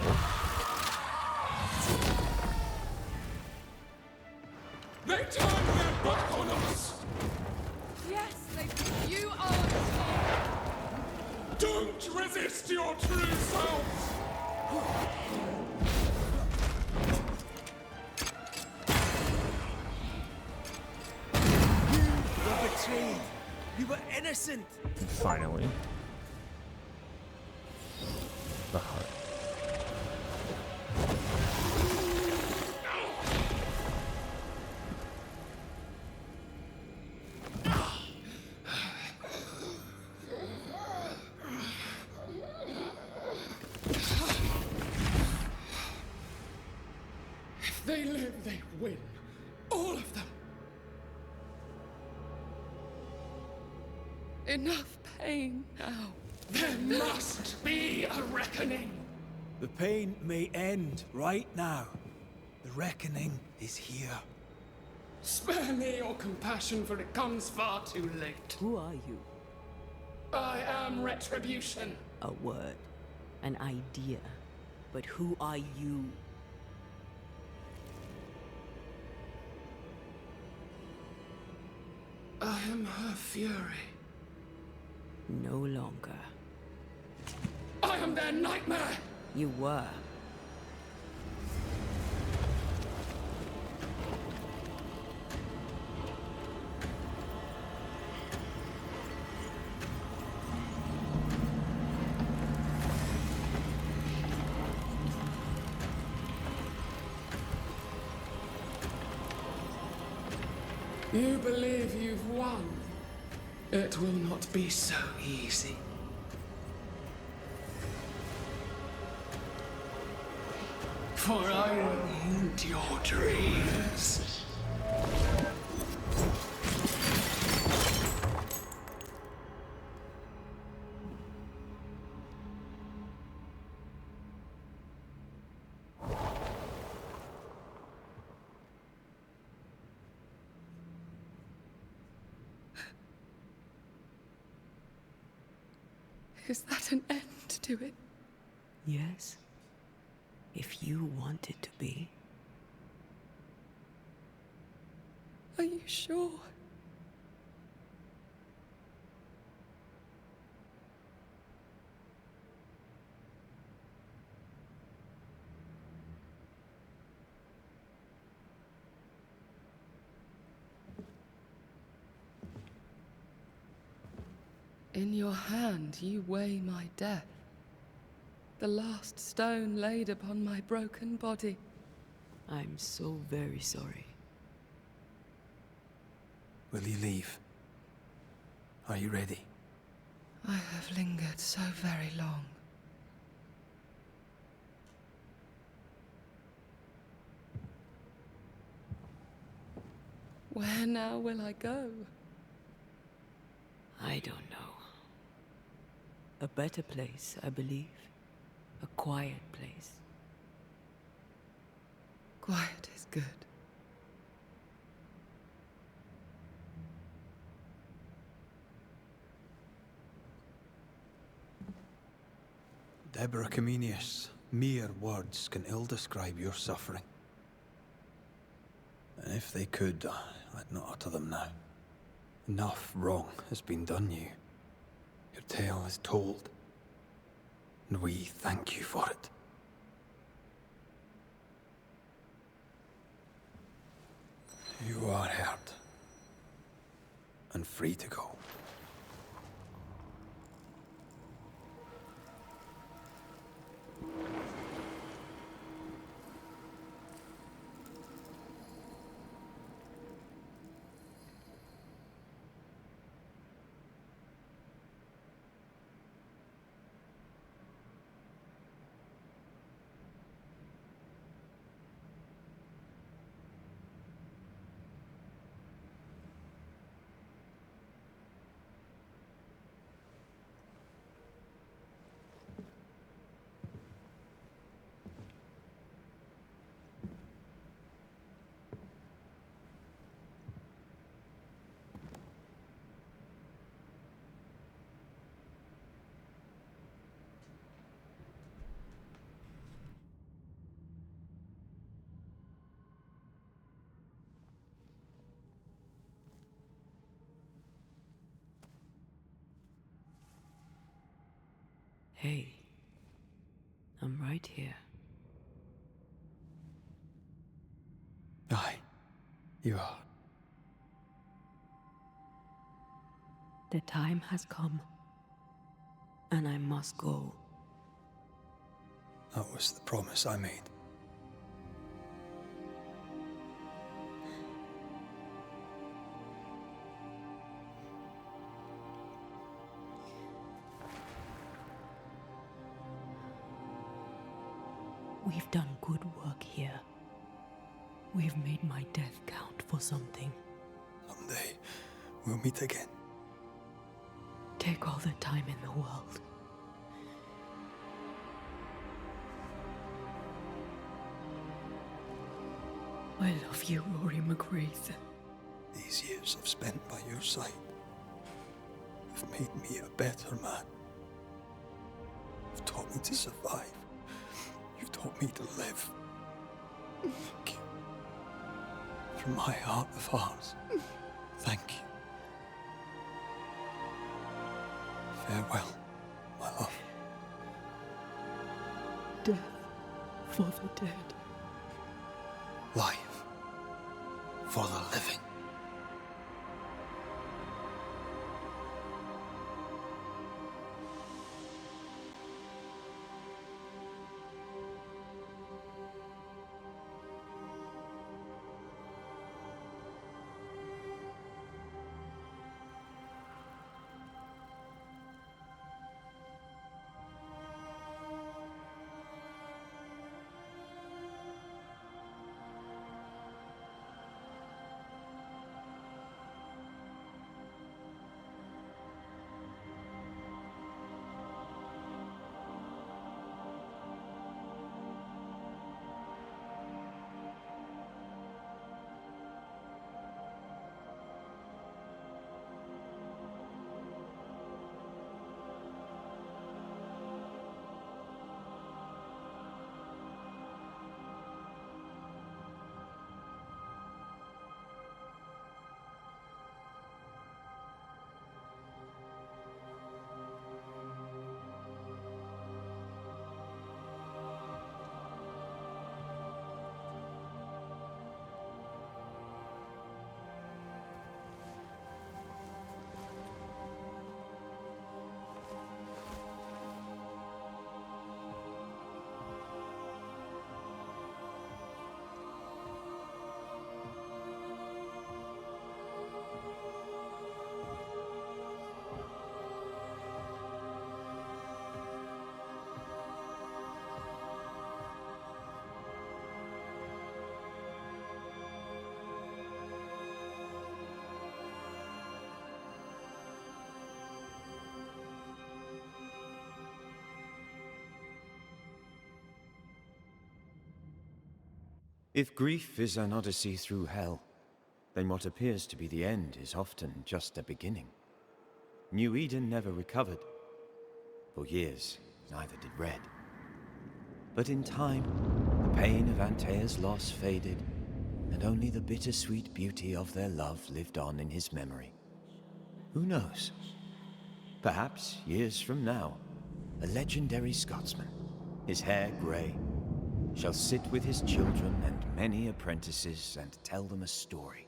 They turned their back on us! Yes, they... You are... Don't resist your true selves! You were betrayed. You were innocent. And finally, the heart. If they live, they win. All of them. Enough pain now. There must be a reckoning. The pain may end right now. The reckoning is here. Spare me your compassion, for it comes far too late. Who are you? I am retribution. A word. An idea. But who are you? I am her fury. No longer. I am their nightmare! You were. You believe you've won. It will not be so easy. For I wound your dreams. Is that an end to it? Yes. If you want it to be. Are you sure? In your hand you weigh my death, the last stone laid upon my broken body. I'm so very sorry. Will you leave? Are you ready? I have lingered so very long. Where now will I go? I don't know. A better place, I believe. A quiet place. Quiet is good. Deborah Comenius, mere words can ill describe your suffering. And if they could, I'd not utter them now. Enough wrong has been done you. Your tale is told, and we thank you for it. You are heard, and free to go. Hey, I'm right here. Aye, you are. The time has come, and I must go. That was the promise I made. We've done good work here. We've made my death count for something. Someday, we'll meet again. Take all the time in the world. I love you, Rory McGrath. These years I've spent by your side have made me a better man. You've taught me to survive. You've taught me to live. Thank you. From my heart of hearts, thank you. Farewell, my love. Death for the dead. Life for the living. If grief is an odyssey through hell, then what appears to be the end is often just a beginning. New Eden never recovered. For years, neither did Red. But in time, the pain of Antea's loss faded, and only the bittersweet beauty of their love lived on in his memory. Who knows? Perhaps, years from now, a legendary Scotsman, his hair grey, shall sit with his children and many apprentices and tell them a story.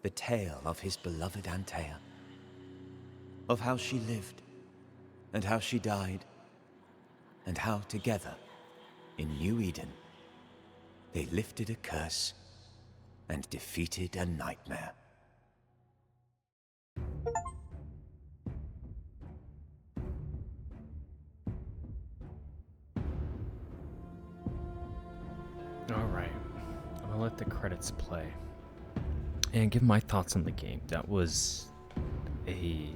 The tale of his beloved Antea. Of how she lived, and how she died, and how together, in New Eden, they lifted a curse and defeated a nightmare. Alright, I'm gonna let the credits play and give my thoughts on the game. That was a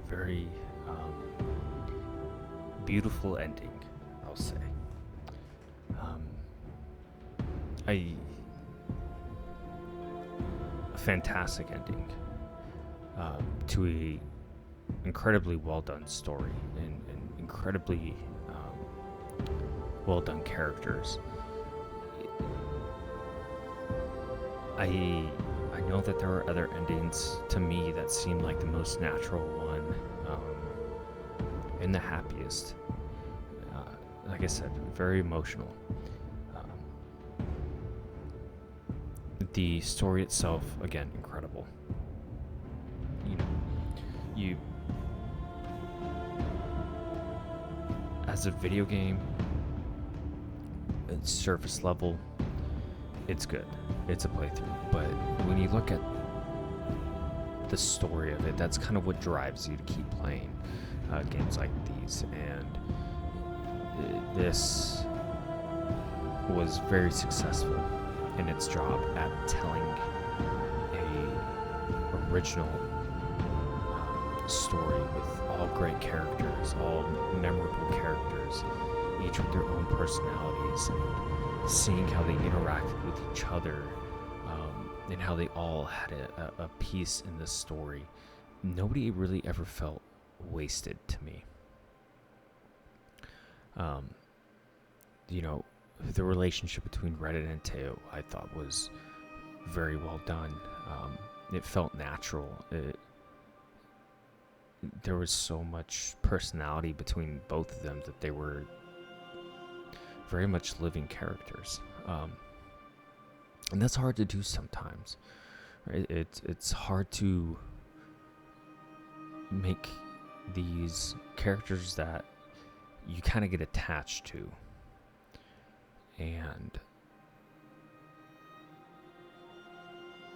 very beautiful ending, I'll say. A fantastic ending to a incredibly well done story and incredibly well done characters. I know that there are other endings to me that seem like the most natural one and the happiest. Like I said, very emotional. The story itself, again, incredible. You as a video game, at surface level, it's good. It's a playthrough. But when you look at the story of it, that's kind of what drives you to keep playing games like these. And this was very successful in its job at telling a original story with all great characters, all memorable characters, each with their own personalities, and seeing how they interacted with each other, and how they all had a piece in this story. Nobody really ever felt wasted to me. The relationship between Red and Antea, I thought, was very well done. It felt natural. There was so much personality between both of them that they were very much living characters. And that's hard to do sometimes. Right? It's hard to make these characters that you kind of get attached to. And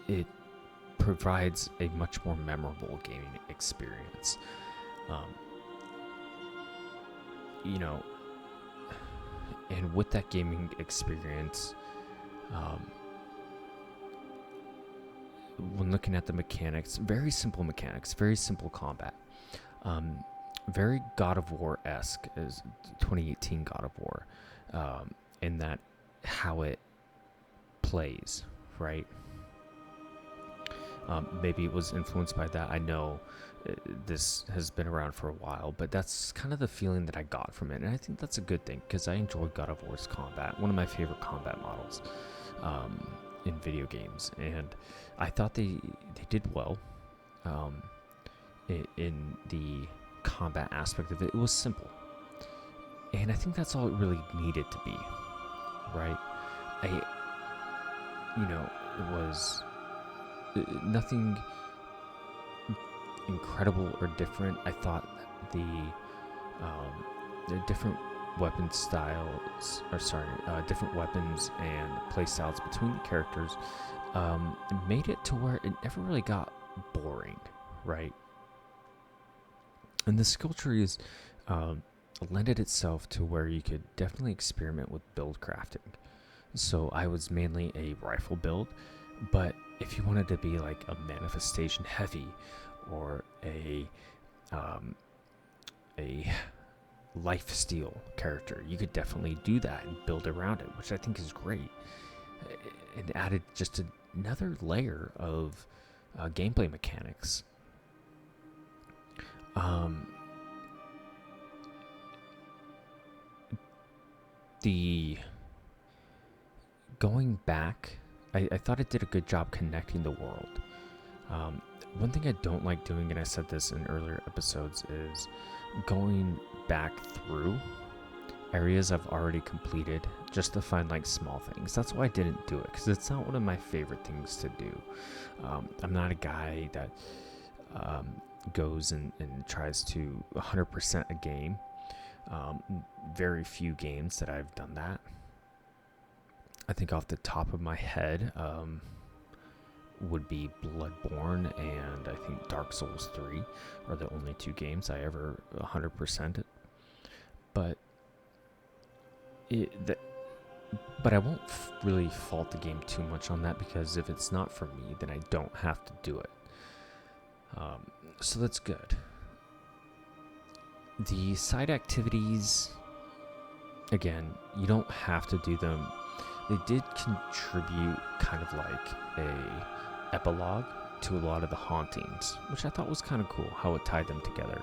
it provides a much more memorable gaming experience. And with that gaming experience, when looking at the mechanics, very simple mechanics, very simple combat. Very God of War-esque, as 2018 God of War, in that how it plays, right? Maybe it was influenced by that. I know this has been around for a while, but that's kind of the feeling that I got from it. And I think that's a good thing, because I enjoy God of War's combat, one of my favorite combat models in video games. And I thought they did well in the combat aspect of it. It was simple. And I think that's all it really needed to be, right? It was nothing incredible or different. I thought the different weapon styles, different weapons and play styles between the characters made it to where it never really got boring, right? And the skill trees lended itself to where you could definitely experiment with build crafting. So I was mainly a rifle build, but if you wanted to be like a manifestation heavy or a life steal character, you could definitely do that and build around it, which I think is great. it added just another layer of gameplay mechanics. The going back, I thought it did a good job connecting the world. One thing I don't like doing, and I said this in earlier episodes, is going back through areas I've already completed just to find like small things. That's why I didn't do it, because it's not one of my favorite things to do. I'm not a guy that goes and tries to 100% a game. Very few games that I've done that. I think off the top of my head would be Bloodborne and I think Dark Souls 3 are the only two games I ever 100%ed. But I won't really fault the game too much on that, because if it's not for me, then I don't have to do it. So that's good. The side activities, again, you don't have to do them. They did contribute kind of like a epilogue to a lot of the hauntings, which I thought was kind of cool, how it tied them together.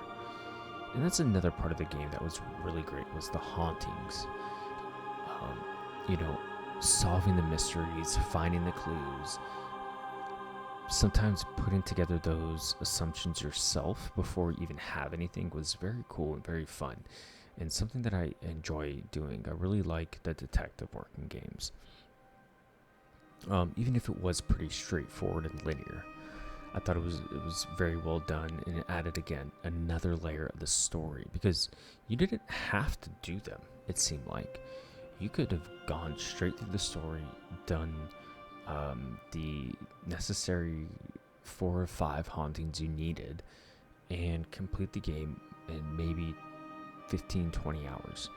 And that's another part of the game that was really great, was the hauntings. Solving the mysteries, finding the clues, sometimes putting together those assumptions yourself before you even have anything was very cool and very fun, and something that I enjoy doing. I really like the detective work in games, even if it was pretty straightforward and linear. I thought it was very well done, and it added again another layer of the story, because you didn't have to do them. It seemed like you could have gone straight through the story, done the necessary 4 or 5 hauntings you needed, and complete the game in maybe 15-20 hours.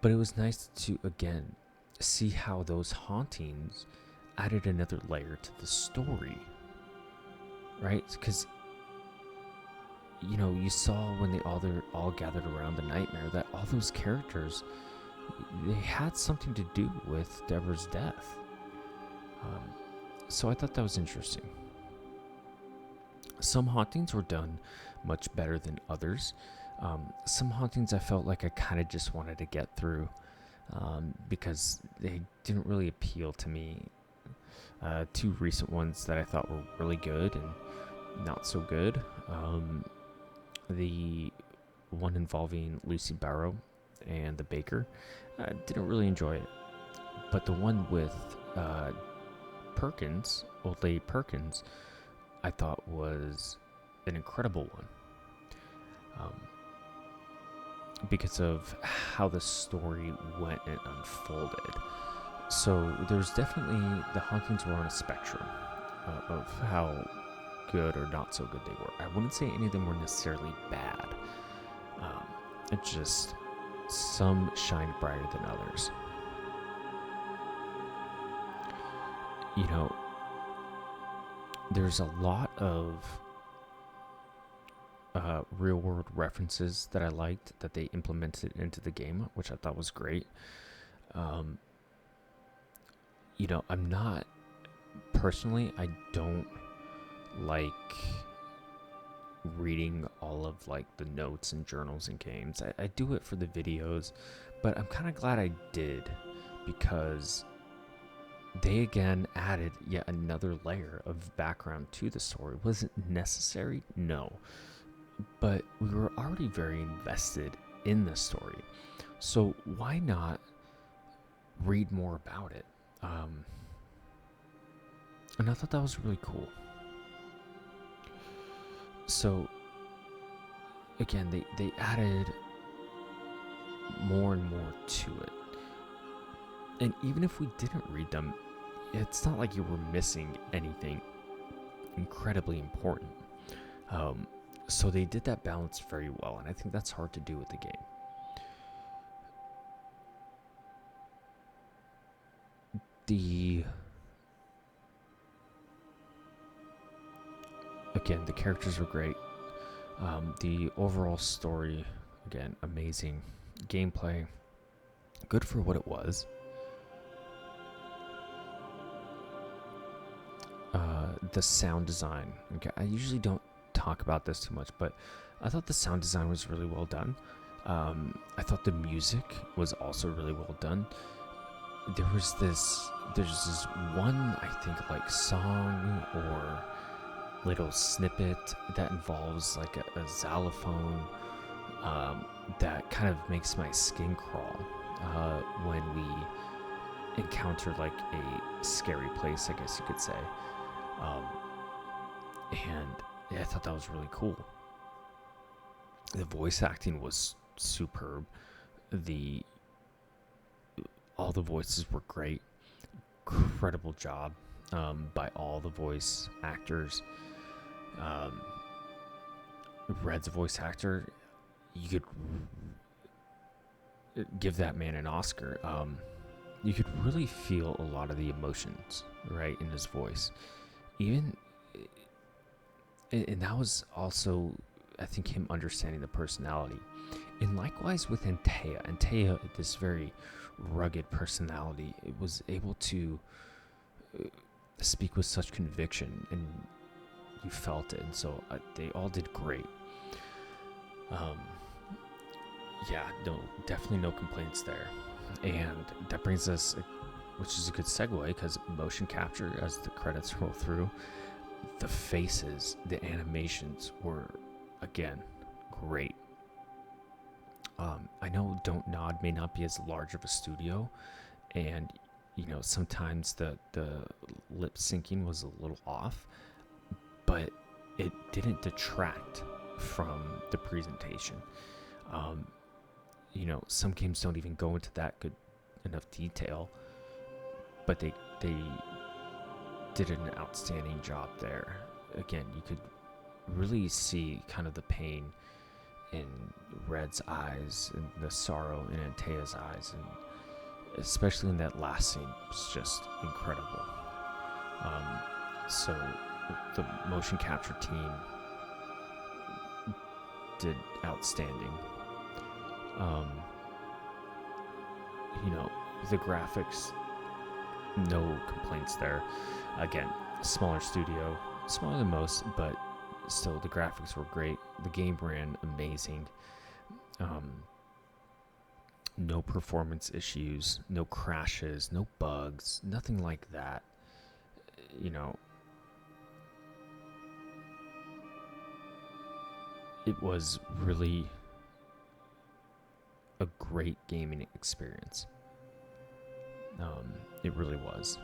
But it was nice to again see how those hauntings added another layer to the story, right? Because you saw when they all gathered around the nightmare that all those characters, they had something to do with Deborah's death. So I thought that was interesting. Some hauntings were done much better than others. Some hauntings I felt like I kind of just wanted to get through because they didn't really appeal to me. 2 recent ones that I thought were really good and not so good. The one involving Lucy Barrow and the baker, I didn't really enjoy it. But the one with Perkins, Old Lady Perkins, I thought was an incredible one. Because of how the story went and unfolded. So there's definitely, the hauntings were on a spectrum of how good or not so good they were. I wouldn't say any of them were necessarily bad. It's just some shined brighter than others. There's a lot of real world references that I liked that they implemented into the game, which I thought was great. I'm not personally, I don't like reading all of like the notes and journals in games. I do it for the videos, but I'm kind of glad I did, because they again added yet another layer of background to the story. Was it necessary? No. But we were already very invested in the story. So why not read more about it? And I thought that was really cool. So again, they added more and more to it. And even if we didn't read them, it's not like you were missing anything incredibly important. So they did that balance very well, and I think that's hard to do with the game. Again, the characters were great. The overall story, again, amazing. Gameplay, good for what it was. the sound design. Okay, I usually don't talk about this too much, but I thought the sound design was really well done. I thought the music was also really well done. There's this one, I think, like song or little snippet that involves like a xylophone that kind of makes my skin crawl when we encounter like a scary place, I guess you could say. And yeah, I thought that was really cool. The voice acting was superb. All the voices were great. Incredible job by all the voice actors. Red's voice actor, you could give that man an Oscar. You could really feel a lot of the emotions, right, in his voice. And that was also, I think, him understanding the personality. And likewise with Antea, this very rugged personality, it was able to speak with such conviction, and you felt it. And so they all did great. Definitely no complaints there. And that brings us, which is a good segue, because motion capture, as the credits roll through, the faces, the animations were, again, great. I know Don't Nod may not be as large of a studio, and sometimes the lip syncing was a little off, but it didn't detract from the presentation. Some games don't even go into that good enough detail, but they did an outstanding job there. Again, you could really see kind of the pain in Red's eyes and the sorrow in Antea's eyes, and especially in that last scene, it's just incredible. So the motion capture team did outstanding. The graphics, no complaints there. Again, smaller studio, smaller than most, but still the graphics were great. The game ran amazing. No performance issues, no crashes, no bugs, nothing like that. It was really a great gaming experience. It really was.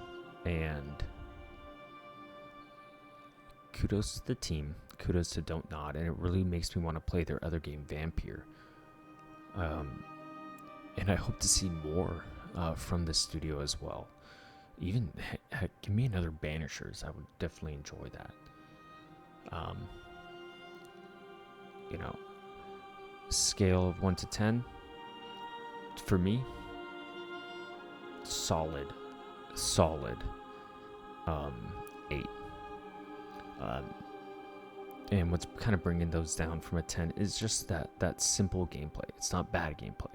And kudos to the team, kudos to Don't Nod, and it really makes me want to play their other game, Vampire. And I hope to see more from this studio as well. Even, heck, give me another Banishers. I would definitely enjoy that. Scale of 1 to 10, for me, solid 8. And what's kind of bringing those down from a 10 is just that simple gameplay. It's not bad gameplay,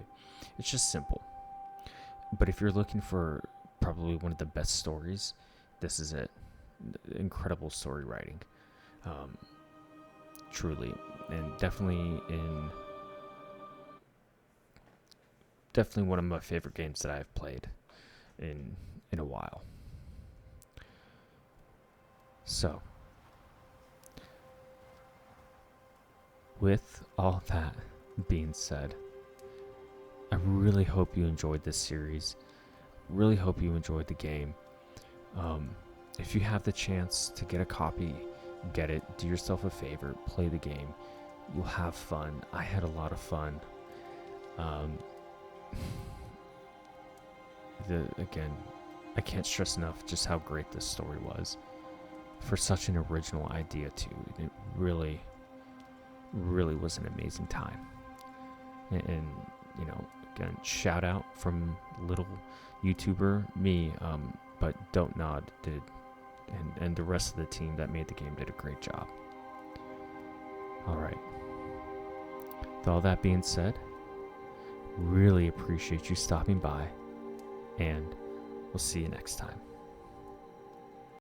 it's just simple. But if you're looking for probably one of the best stories, this is it. Incredible story writing, truly. And definitely one of my favorite games that I've played in a while. So, with all that being said, I really hope you enjoyed this series. Really hope you enjoyed the game. If you have the chance to get a copy, get it. Do yourself a favor, play the game. You'll have fun. I had a lot of fun. Again, I can't stress enough just how great this story was. For such an original idea too. It really was an amazing time. And again, shout out from little YouTuber me, but Don't Nod did, and the rest of the team that made the game did a great job. Alright. With all that being said, really appreciate you stopping by, and we'll see you next time.